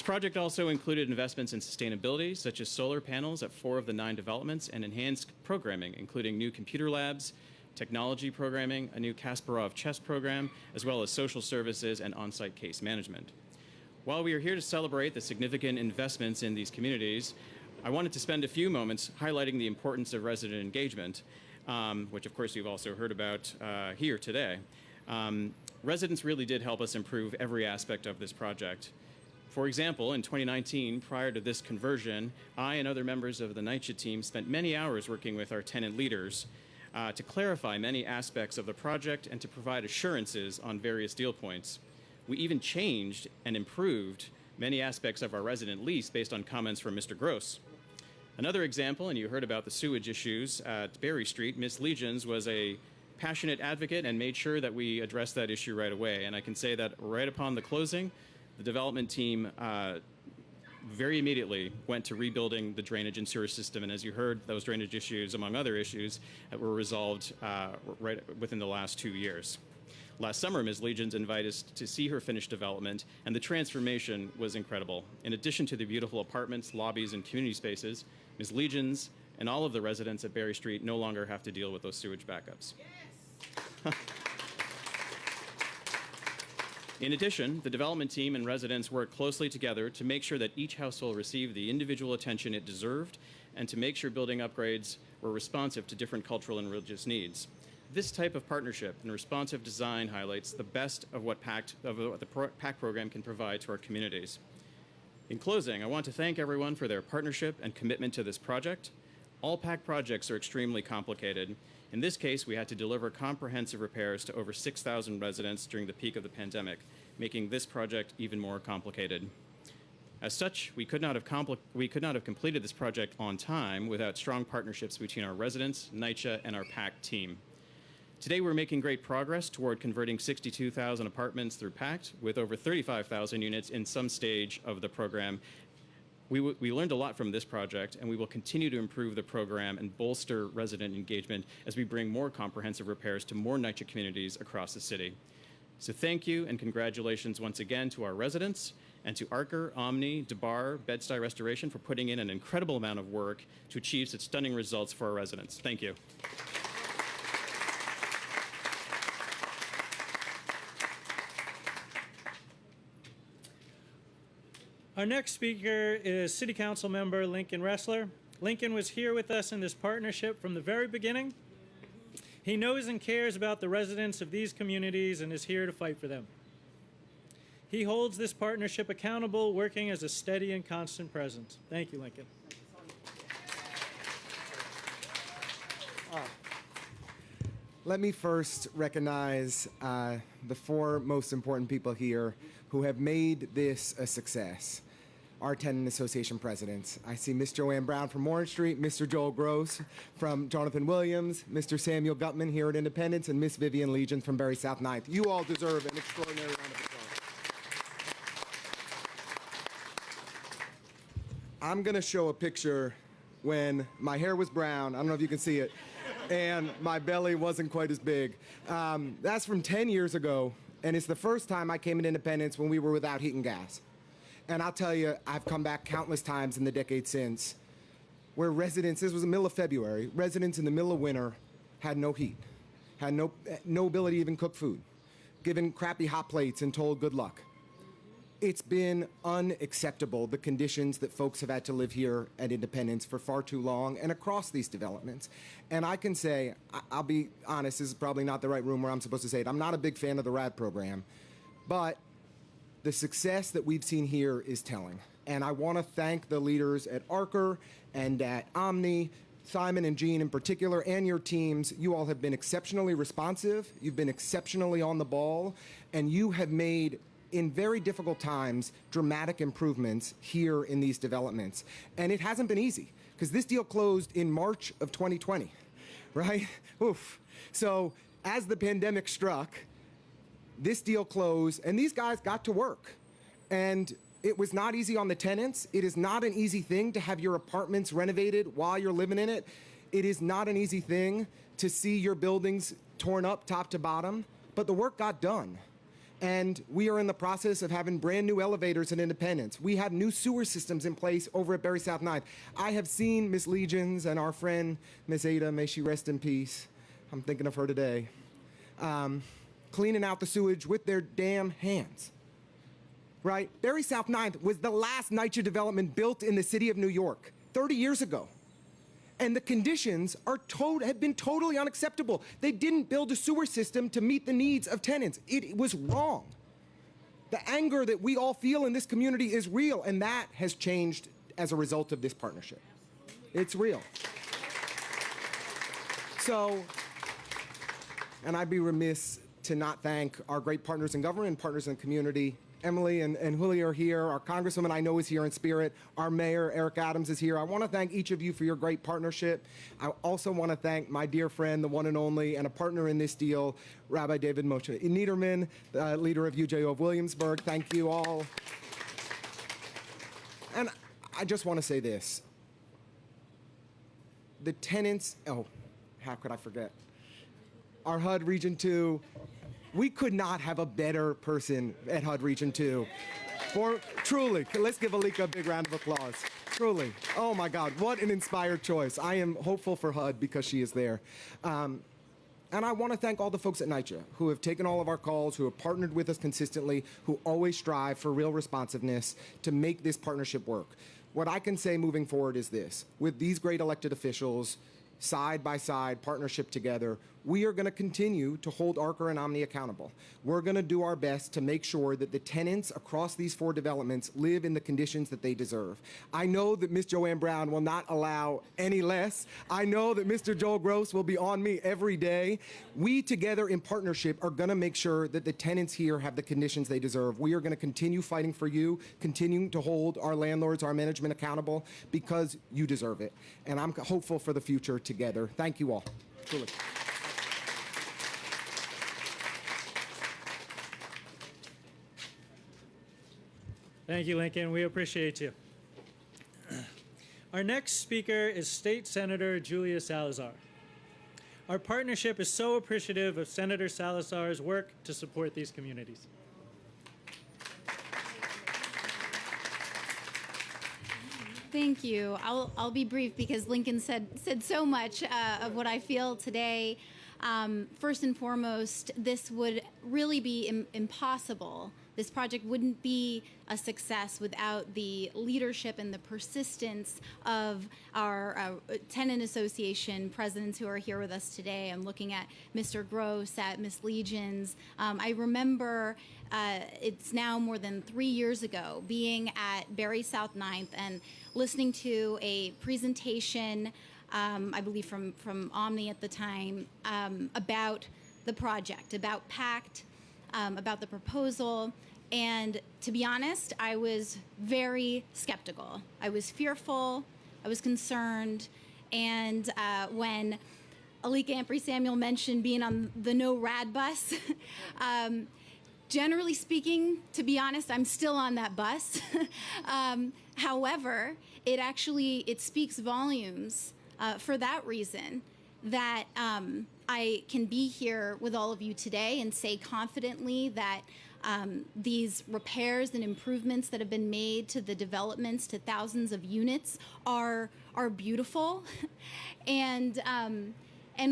project also included investments in sustainability, such as solar panels at 4 of the 9 developments, and enhanced programming, including new computer labs, technology programming, a new Kasparov chess program, as well as social services and on-site case management. While we are here to celebrate the significant investments in these communities, I wanted to spend a few moments highlighting the importance of resident engagement, which of course you've also heard about here today. Residents really did help us improve every aspect of this project. For example, in 2019, prior to this conversion, I and other members of the NYCHA team spent many hours working with our tenant leaders to clarify many aspects of the project and to provide assurances on various deal points. We even changed and improved many aspects of our resident lease based on comments from Mr. Gross. Another example, and you heard about the sewage issues at Berry Street, Ms. Legions was a passionate advocate and made sure that we addressed that issue right away. And I can say that right upon the closing, the development team very immediately went to rebuilding the drainage and sewer system. And as you heard, those drainage issues, among other issues, were resolved right within the last 2 years. Last summer, Ms. Legions invited us to see her finished development, and the transformation was incredible. In addition to the beautiful apartments, lobbies, and community spaces, Ms. Legions and all of the residents at Berry Street no longer have to deal with those sewage backups. Yes. In addition, the development team and residents worked closely together to make sure that each household received the individual attention it deserved and to make sure building upgrades were responsive to different cultural and religious needs. This type of partnership and responsive design highlights the best of what the PACT program can provide to our communities. In closing, I want to thank everyone for their partnership and commitment to this project. All PACT projects are extremely complicated. In this case, we had to deliver comprehensive repairs to over 6,000 residents during the peak of the pandemic, making this project even more complicated. As such, we could not have completed this project on time without strong partnerships between our residents, NYCHA, and our PACT team. Today, we're making great progress toward converting 62,000 apartments through PACT, with over 35,000 units in some stage of the program. We learned a lot from this project, and we will continue to improve the program and bolster resident engagement as we bring more comprehensive repairs to more NYCHA communities across the city. So thank you and congratulations once again to our residents and to Arker, Omni, Dabar, Bed-Stuy Restoration for putting in an incredible amount of work to achieve such stunning results for our residents. Thank you. Our next speaker is City Council member Lincoln Ressler. Lincoln was here with us in this partnership from the very beginning. He knows and cares about the residents of these communities and is here to fight for them. He holds this partnership accountable, working as a steady and constant presence. Thank you, Lincoln. Let me first recognize the four most important people here who have made this a success. Our Attendant Association presidents. I see Miss Joanne Brown from Orange Street, Mr. Joel Gross from Jonathan Williams, Mr. Samuel Gutman here at Independence, and Miss Vivian Legion from Berry South 9th. You all deserve an extraordinary round of applause. I'm gonna show a picture when my hair was brown, I don't know if you can see it, and my belly wasn't quite as big. That's from 10 years ago, and it's the first time I came at Independence when we were without heat and gas. And I'll tell you, I've come back countless times in the decade since, where residents, this was the middle of February, residents in the middle of winter had no heat, had no ability to even cook food, given crappy hot plates and told good luck. It's been unacceptable, the conditions that folks have had to live here at Independence for far too long and across these developments. And I can say, I'll be honest, this is probably not the right room where I'm supposed to say it. I'm not a big fan of the RAD program, but the success that we've seen here is telling. And I want to thank the leaders at Arker and at Omni, Simon and Jean in particular, and your teams. You all have been exceptionally responsive. You've been exceptionally on the ball, and you have made, in very difficult times, dramatic improvements here in these developments. And it hasn't been easy, because this deal closed in March of 2020, right? Oof. So as the pandemic struck, this deal closed, and these guys got to work. And it was not easy on the tenants. It is not an easy thing to have your apartments renovated while you're living in it. It is not an easy thing to see your buildings torn up top to bottom, but the work got done. And we are in the process of having brand new elevators in Independence. We have new sewer systems in place over at Berry South 9th. I have seen Miss Legions and our friend, Miss Ada, may she rest in peace. I'm thinking of her today. Cleaning out the sewage with their damn hands, right? Berry South 9th was the last NYCHA development built in the city of New York 30 years ago. And the conditions have been totally unacceptable. They didn't build a sewer system to meet the needs of tenants. It was wrong. The anger that we all feel in this community is real, and that has changed as a result of this partnership. It's real. So, and I'd be remiss to not thank our great partners in government and partners in the community. Emily and Julio are here. Our Congresswoman I know is here in spirit. Our Mayor, Eric Adams, is here. I want to thank each of you for your great partnership. I also want to thank my dear friend, the one and only, and a partner in this deal, Rabbi David Moshe Niederman, the leader of UJO of Williamsburg. Thank you all. And I just want to say this. The tenants, oh, how could I forget? Our HUD Region 2, we could not have a better person at HUD Region 2. Truly, let's give Alicka a big round of applause. Truly, oh my God, what an inspired choice. I am hopeful for HUD because she is there. And I want to thank all the folks at NYCHA who have taken all of our calls, who have partnered with us consistently, who always strive for real responsiveness to make this partnership work. What I can say moving forward is this: with these great elected officials, side by side, partnership together, we are going to continue to hold Arker and Omni accountable. We're going to do our best to make sure that the tenants across these 4 developments live in the conditions that they deserve. I know that Ms. Joanne Brown will not allow any less. I know that Mr. Joel Gross will be on me every day. We together in partnership are going to make sure that the tenants here have the conditions they deserve. We are going to continue fighting for you, continuing to hold our landlords, our management accountable, because you deserve it. And I'm hopeful for the future together. Thank you all. Truly. Thank you, Lincoln. We appreciate you. Our next speaker is State Senator Julia Salazar. Our partnership is so appreciative of Senator Salazar's work to support these communities. Thank you. I'll be brief because Lincoln said so much of what I feel today. First and foremost, this would really be impossible. This project wouldn't be a success without the leadership and the persistence of our tenant association presidents who are here with us today. I'm looking at Mr. Gross, at Ms. Legions. I remember it's now more than 3 years ago being at Barry South 9th and listening to a presentation, I believe from Omni at the time, about the project, about PACT, about the proposal. And to be honest, I was very skeptical. I was fearful. I was concerned. And when Alicka Ampry-Samuel mentioned being on the no rad bus, generally speaking, to be honest, I'm still on that bus. However, it speaks volumes for that reason that I can be here with all of you today and say confidently that these repairs and improvements that have been made to the developments to thousands of units are beautiful, and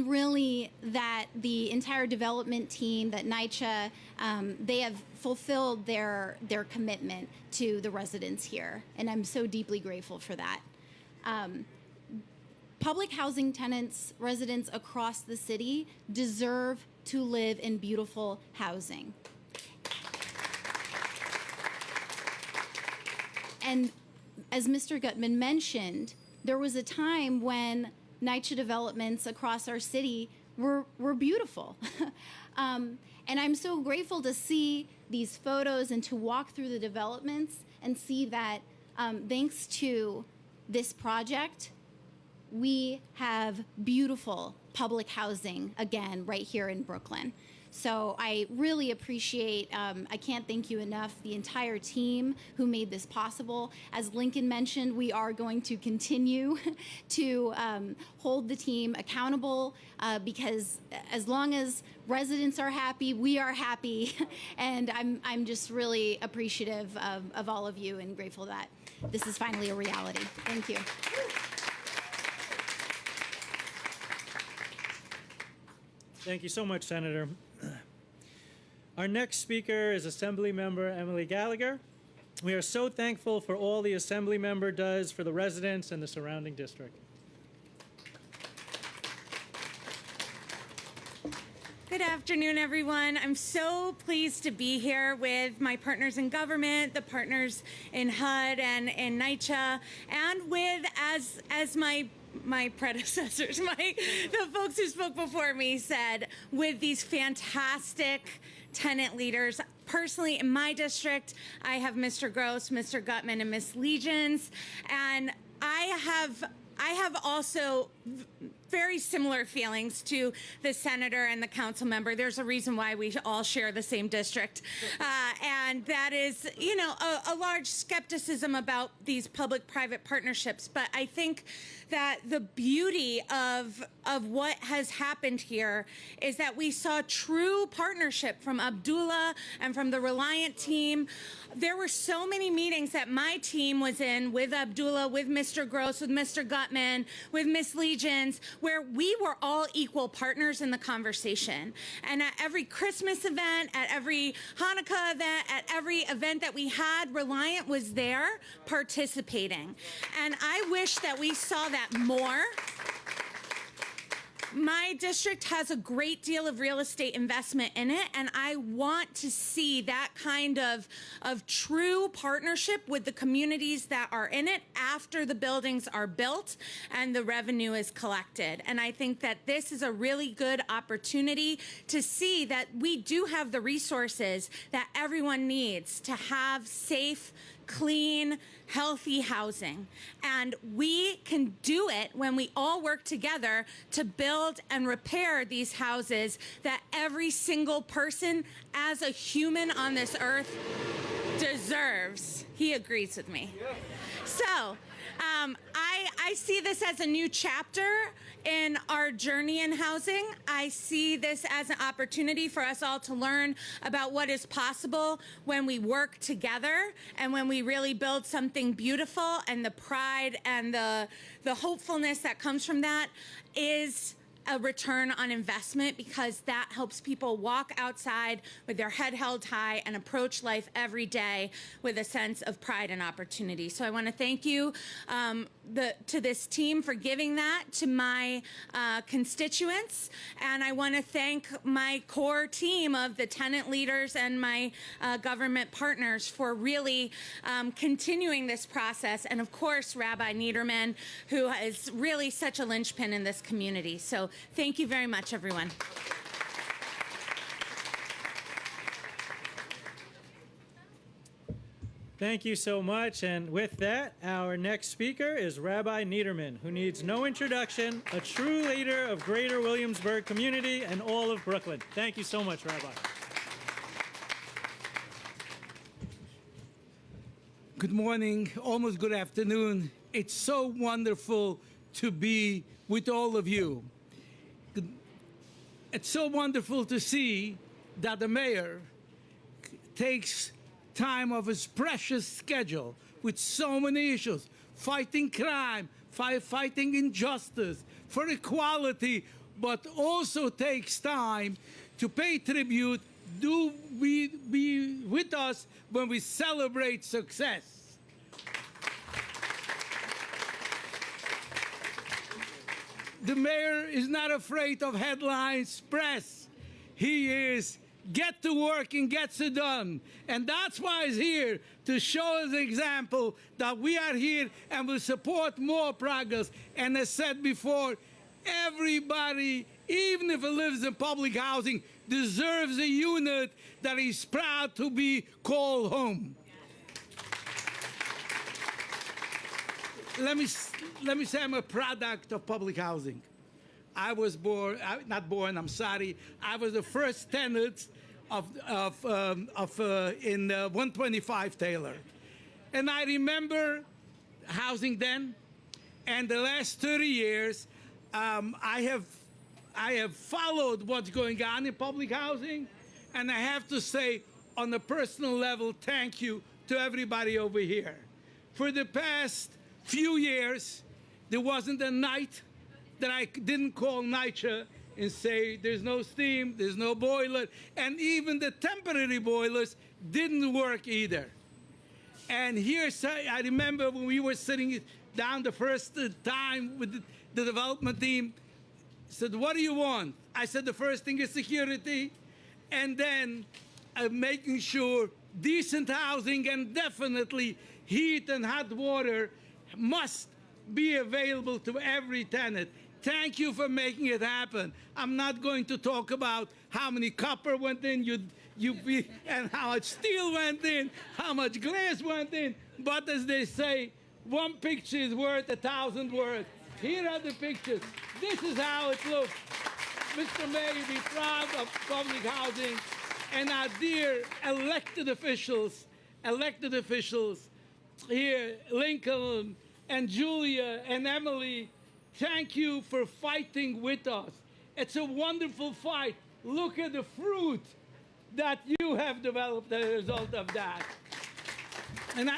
really that the entire development team, that NYCHA, they have fulfilled their commitment to the residents here, and I'm so deeply grateful for that. Public housing tenants, residents across the city deserve to live in beautiful housing. And as Mr. Gutman mentioned, there was a time when NYCHA developments across our city were beautiful. And I'm so grateful to see these photos and to walk through the developments and see that thanks to this project, we have beautiful public housing again right here in Brooklyn. So I really appreciate, I can't thank you enough, the entire team who made this possible. As Lincoln mentioned, we are going to continue to hold the team accountable because as long as residents are happy, we are happy. And I'm just really appreciative of all of you and grateful that this is finally a reality. Thank you. Thank you so much, Senator. Our next speaker is Assembly Member Emily Gallagher. We are so thankful for all the Assembly Member does for the residents and the surrounding district. Good afternoon, everyone. I'm so pleased to be here with my partners in government, the partners in HUD and in NYCHA, and with, as my predecessors, the folks who spoke before me said, with these fantastic tenant leaders. Personally, in my district, I have Mr. Gross, Mr. Gutman, and Ms. Legions, and I have also very similar feelings to the senator and the council member. There's a reason why we all share the same district. And that is, you know, a large skepticism about these public-private partnerships. But I think that the beauty of what has happened here is that we saw true partnership from Abdullah and from the Reliant team. There were so many meetings that my team was in with Abdullah, with Mr. Gross, with Mr. Gutman, with Miss Legions, where we were all equal partners in the conversation. And at every Christmas event, at every Hanukkah event, at every event that we had, Reliant was there participating. And I wish that we saw that more. My district has a great deal of real estate investment in it, and I want to see that kind of true partnership with the communities that are in it after the buildings are built and the revenue is collected. And I think that this is a really good opportunity to see that we do have the resources that everyone needs to have safe, clean, healthy housing. And we can do it when we all work together to build and repair these houses that every single person as a human on this earth deserves. He agrees with me. So I see this as a new chapter in our journey in housing. I see this as an opportunity for us all to learn about what is possible when we work together and when we really build something beautiful, and the pride and the hopefulness that comes from that is a return on investment, because that helps people walk outside with their head held high and approach life every day with a sense of pride and opportunity. So I want to thank you to this team for giving that to my constituents, and I want to thank my core team of the tenant leaders and my government partners for really continuing this process, and of course Rabbi Niederman, who is really such a linchpin in this community. So thank you very much, everyone. Thank you so much. And with that, our next speaker is Rabbi Niederman, who needs no introduction, a true leader of Greater Williamsburg community and all of Brooklyn. Thank you so much, Rabbi. Good morning, almost good afternoon. It's so wonderful to be with all of you. It's so wonderful to see that the mayor takes time of his precious schedule with so many issues, fighting crime, fighting injustice, for equality, but also takes time to pay tribute, be with us when we celebrate success. The mayor is not afraid of headlines, press. He is get to work and gets it done. And that's why he's here, to show us an example that we are here and will support more progress. And as said before, everybody, even if he lives in public housing, deserves a unit that he's proud to be called home. Let me say I'm a product of public housing. I was born, not born, I'm sorry. I was the first tenant in 125 Taylor. And I remember housing then, and the last 30 years, I have followed what's going on in public housing, and I have to say, on a personal level, thank you to everybody over here. For the past few years, there wasn't a night that I didn't call NYCHA and say there's no steam, there's no boiler, and even the temporary boilers didn't work either. And here, I remember when we were sitting down the first time with the development team, said, what do you want? I said, the first thing is security, and then making sure decent housing and definitely heat and hot water must be available to every tenant. Thank you for making it happen. I'm not going to talk about how many copper went in, and how much steel went in, how much glass went in, but as they say, one picture is worth 1,000 words. Here are the pictures. This is how it looks. Mr. Mayor, be proud of public housing, and our dear elected officials here, Lincoln and Julia and Emily, thank you for fighting with us. It's a wonderful fight. Look at the fruit that you have developed as a result of that. And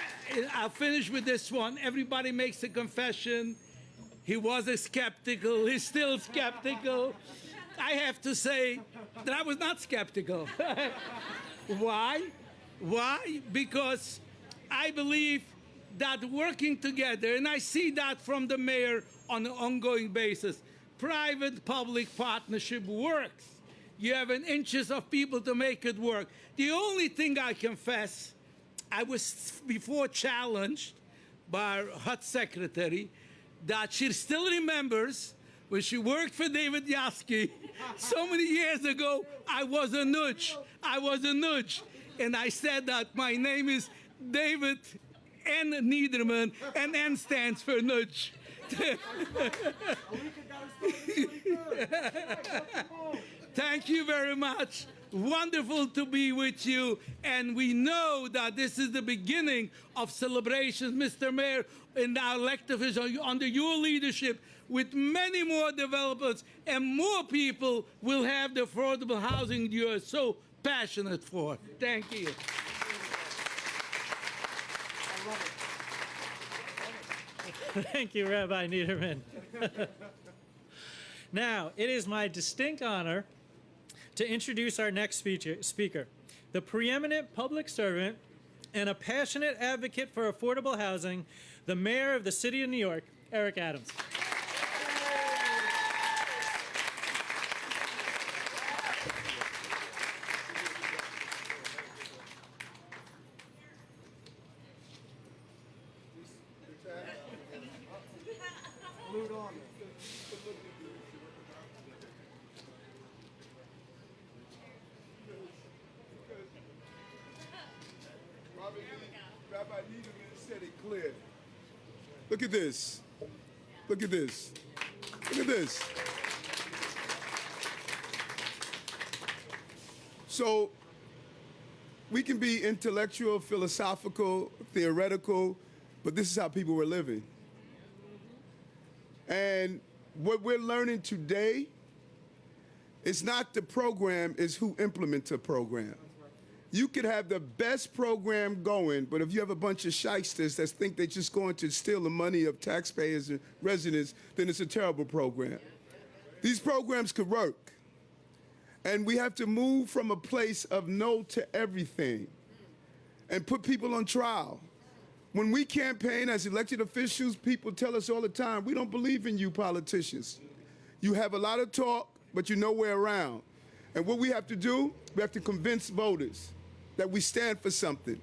I'll finish with this one. Everybody makes a confession. He was a skeptical. He's still skeptical. I have to say that I was not skeptical. Why? Why? Because I believe that working together, and I see that from the mayor on an ongoing basis, private-public partnership works. You have an inches of people to make it work. The only thing I confess, I was before challenged by our HUD secretary that she still remembers when she worked for David Yaski so many years ago. I was a nudge. And I said that my name is David N. Niederman, and N stands for nudge. Thank you very much. Wonderful to be with you. And we know that this is the beginning of celebrations, Mr. Mayor, and our elected officials under your leadership, with many more developers and more people will have the affordable housing you are so passionate for. Thank you. Thank you, Rabbi Niederman. Now, it is my distinct honor to introduce our next speaker, the preeminent public servant and a passionate advocate for affordable housing, the mayor of the city of New York, Eric Adams. Rabbi Niederman said it clear. Look at this. Look at this. Look at this. So we can be intellectual, philosophical, theoretical, but this is how people were living. And what we're learning today is not the program, it's who implements a program. You could have the best program going, but if you have a bunch of shysters that think they're just going to steal the money of taxpayers and residents, then it's a terrible program. These programs could work. And we have to move from a place of no to everything and put people on trial. When we campaign as elected officials, people tell us all the time, we don't believe in you politicians. You have a lot of talk, but you're nowhere around. And what we have to do, we have to convince voters that we stand for something.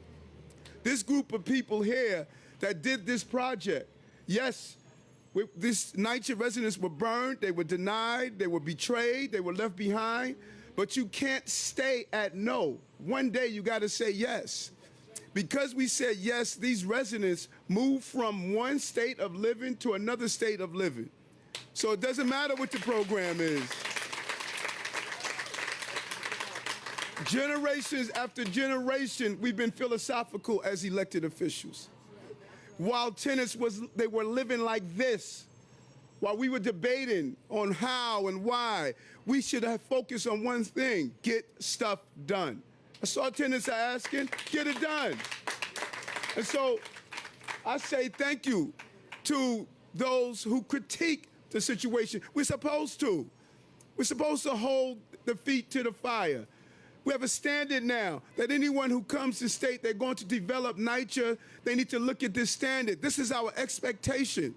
This group of people here that did this project, yes, this NYCHA residents were burned, they were denied, they were betrayed, they were left behind, but you can't stay at no. One day you gotta say yes. Because we said yes, these residents moved from one state of living to another state of living. So it doesn't matter what the program is. Generations after generation, we've been philosophical as elected officials. While tenants they were living like this, while we were debating on how and why, we should have focused on one thing: get stuff done. That's all tenants are asking: get it done. And so I say thank you to those who critique the situation. We're supposed to. We're supposed to hold the feet to the fire. We have a standard now that anyone who comes to state they're going to develop NYCHA, they need to look at this standard. This is our expectation.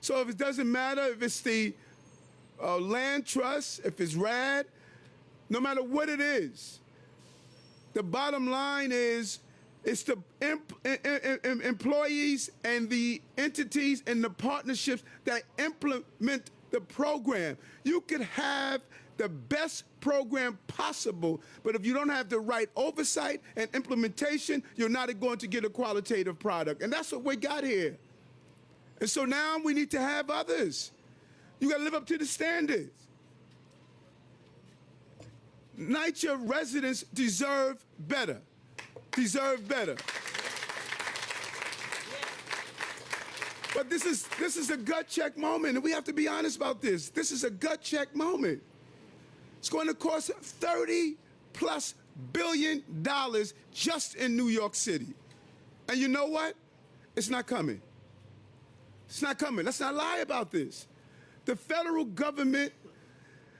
So if it doesn't matter if it's the land trust, if it's RAD, no matter what it is, the bottom line is it's the employees and the entities and the partnerships that implement the program. You could have the best program possible, but if you don't have the right oversight and implementation, you're not going to get a qualitative product. And that's what we got here. And so now we need to have others. You got to live up to the standards. NYCHA residents deserve better. Deserve better. But this is a gut check moment, and we have to be honest about this. This is a gut check moment. It's going to cost $30+ billion just in New York City. And you know what? It's not coming. It's not coming. Let's not lie about this. The federal government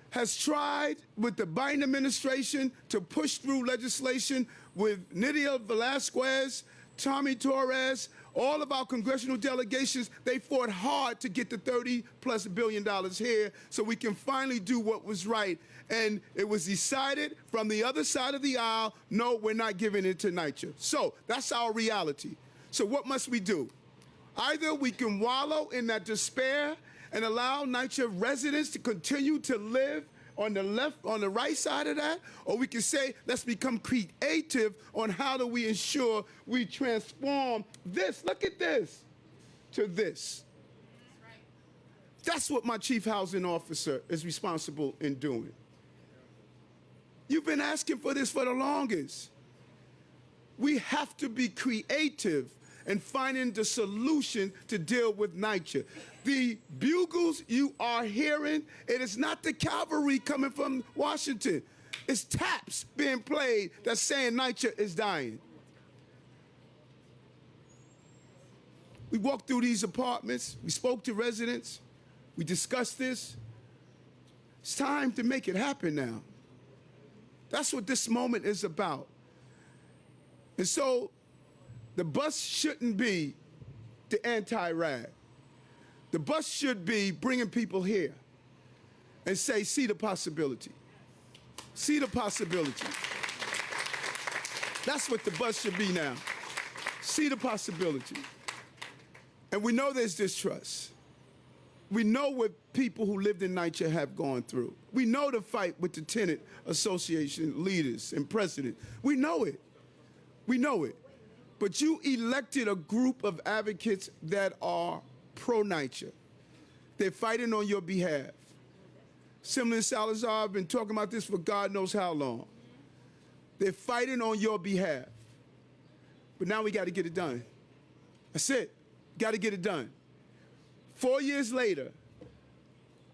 has tried with the Biden administration to push through legislation with Nydia Velázquez, Tommy Torres, all of our congressional delegations. They fought hard to get the $30+ billion here so we can finally do what was right. And it was decided from the other side of the aisle, no, we're not giving it to NYCHA. So that's our reality. So what must we do? Either we can wallow in that despair and allow NYCHA residents to continue to live on the right side of that, or we can say, let's become creative on how do we ensure we transform this, look at this, to this. That's what my chief housing officer is responsible in doing. You've been asking for this for the longest. We have to be creative in finding the solution to deal with NYCHA. The bugles you are hearing, it is not the cavalry coming from Washington. It's taps being played that's saying NYCHA is dying. We walked through these apartments, we spoke to residents, we discussed this. It's time to make it happen now. That's what this moment is about. And so the bus shouldn't be the anti-rag. The bus should be bringing people here and say, see the possibility. See the possibility. That's what the bus should be now. See the possibility. And we know there's distrust. We know what people who lived in NYCHA have gone through. We know the fight with the tenant association leaders and president. We know it. We know it. But you elected a group of advocates that are pro-NYCHA. They're fighting on your behalf. Similar to Salazar, I've been talking about this for God knows how long. They're fighting on your behalf. But now we got to get it done. That's it. Got to get it done. 4 years later,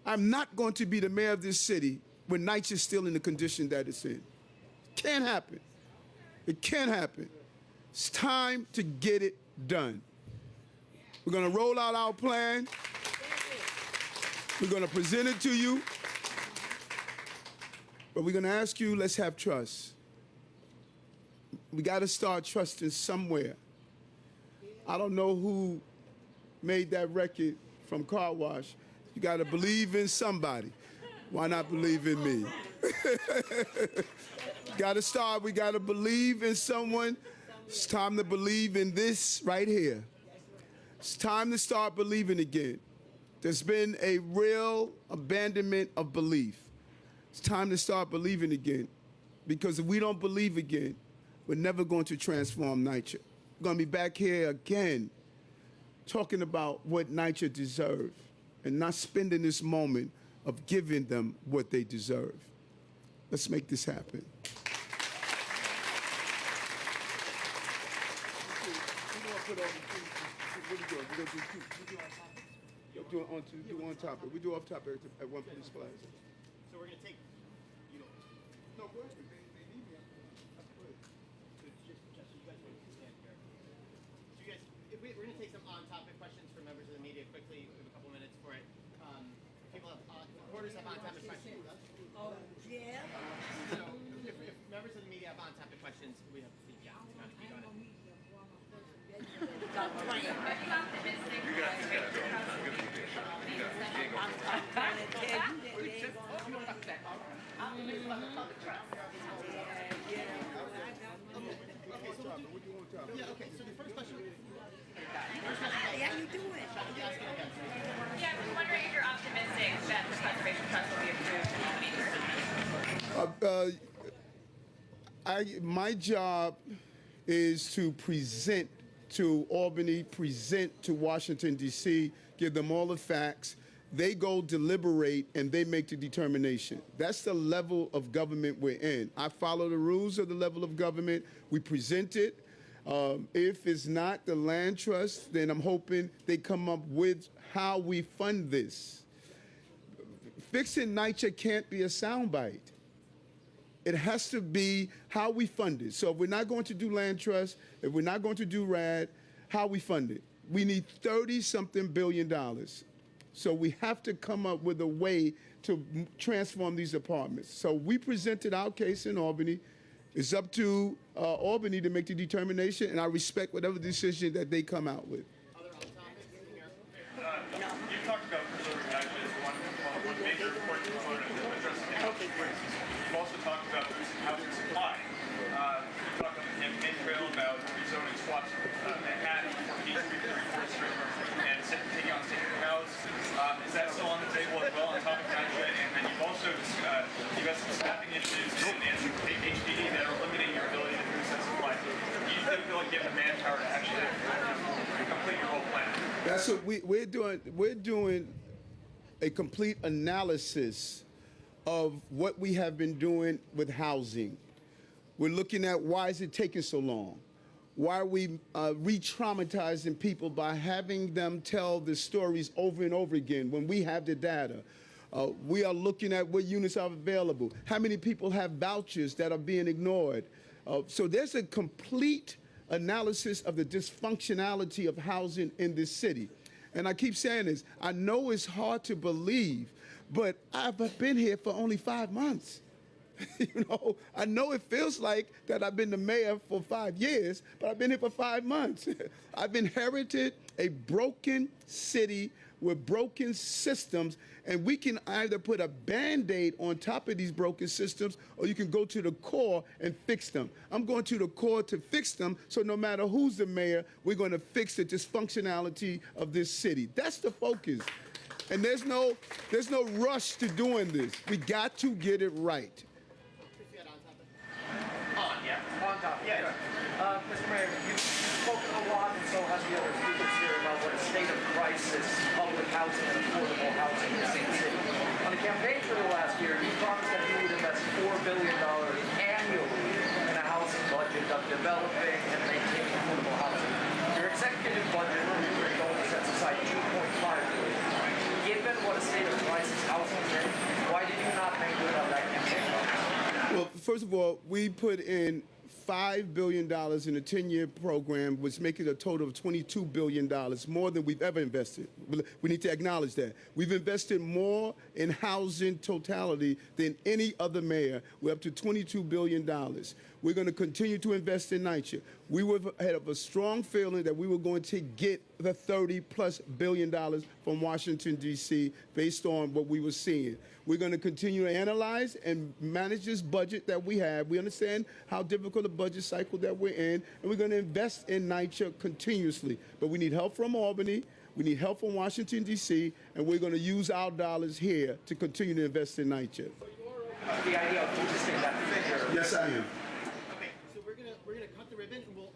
I'm not going to be the mayor of this city when NYCHA is still in the condition that it's in. Can't happen. It can't happen. It's time to get it done. We're going to roll out our plan. We're going to present it to you. But we're going to ask you, let's have trust. We got to start trusting somewhere. I don't know who made that record from Car Wash. You got to believe in somebody. Why not believe in me? Got to start. We got to believe in someone. It's time to believe in this right here. It's time to start believing again. There's been a real abandonment of belief. It's time to start believing again. Because if we don't believe again, we're never going to transform NYCHA. We're going to be back here again talking about what NYCHA deserve and not spending this moment of giving them what they deserve. Let's make this happen. Do on topic. We do off topic at one police plaza. So we're gonna take. No, go ahead. We're going to take some on-topic questions from members of the media quickly. We have a couple minutes for it. Reporters have on-topic questions. Oh, yeah? So if members of the media have on-topic questions, we have to speak out. Yeah, okay, so the first question. How you doing? Yeah, I was wondering if you're optimistic that the conservation trust will be approved. My job is to present to Albany, present to Washington, D.C., give them all the facts. They go deliberate and they make the determination. That's the level of government we're in. I follow the rules of the level of government. We present it. If it's not the land trust, then I'm hoping they come up with how we fund this. Fixing NYCHA can't be a soundbite. It has to be how we fund it. So if we're not going to do land trust, if we're not going to do RAD, how we fund it. We need $30-something billion. So we have to come up with a way to transform these apartments. So we presented our case in Albany. It's up to Albany to make the determination, and I respect whatever decision that they come out with. You've talked about preserving NYCHA as one major important component of addressing housing crisis. You've also talked about boosting housing supply. You talked on the campaign trail about rezoning swaps Manhattan, 14th Street, 34th Street, and taking on senior housing. Is that still on the table as well on top of NYCHA? And then you've also you've got some staffing issues in HPD that are limiting your ability to boost that supply. Do you feel like you have the manpower to actually complete your whole plan? That's what we're doing. We're doing a complete analysis of what we have been doing with housing. We're looking at why is it taking so long? Why are we re-traumatizing people by having them tell the stories over and over again when we have the data? We are looking at what units are available. How many people have vouchers that are being ignored? So there's a complete analysis of the dysfunctionality of housing in this city. And I keep saying this, I know it's hard to believe, but I've been here for only 5 months. You know, I know it feels like that I've been the mayor for 5 years, but I've been here for 5 months. I've inherited a broken city with broken systems, and we can either put a Band-Aid on top of these broken systems, or you can go to the core and fix them. I'm going to the core to fix them, so no matter who's the mayor, we're going to fix the dysfunctionality of this city. That's the focus. And there's no rush to doing this. We got to get it right. On top, yeah. Mr. Mayor, you've spoken a lot, and so have the other speakers here, about what a state of crisis public housing and affordable housing is in the city. On the campaign for the last year, you promised that you would invest $4 billion annually in a housing budget of developing and maintaining affordable housing. Your executive budget only sets aside $2.5 billion. Given what a state of crisis housing is in, why did you not make good on that campaign? Well, first of all, we put in $5 billion in a 10-year program, which makes it a total of $22 billion, more than we've ever invested. We need to acknowledge that. We've invested more in housing totality than any other mayor. We're up to $22 billion. We're going to continue to invest in NYCHA. We had a strong feeling that we were going to get the $30+ billion from Washington, D.C., based on what we were seeing. We're going to continue to analyze and manage this budget that we have. We understand how difficult a budget cycle that we're in, and we're going to invest in NYCHA continuously. But we need help from Albany. We need help from Washington, D.C., and we're going to use our dollars here to continue to invest in NYCHA. The idea of boosting that figure. Yes, I am. Okay, so we're gonna cut the ribbon, and we'll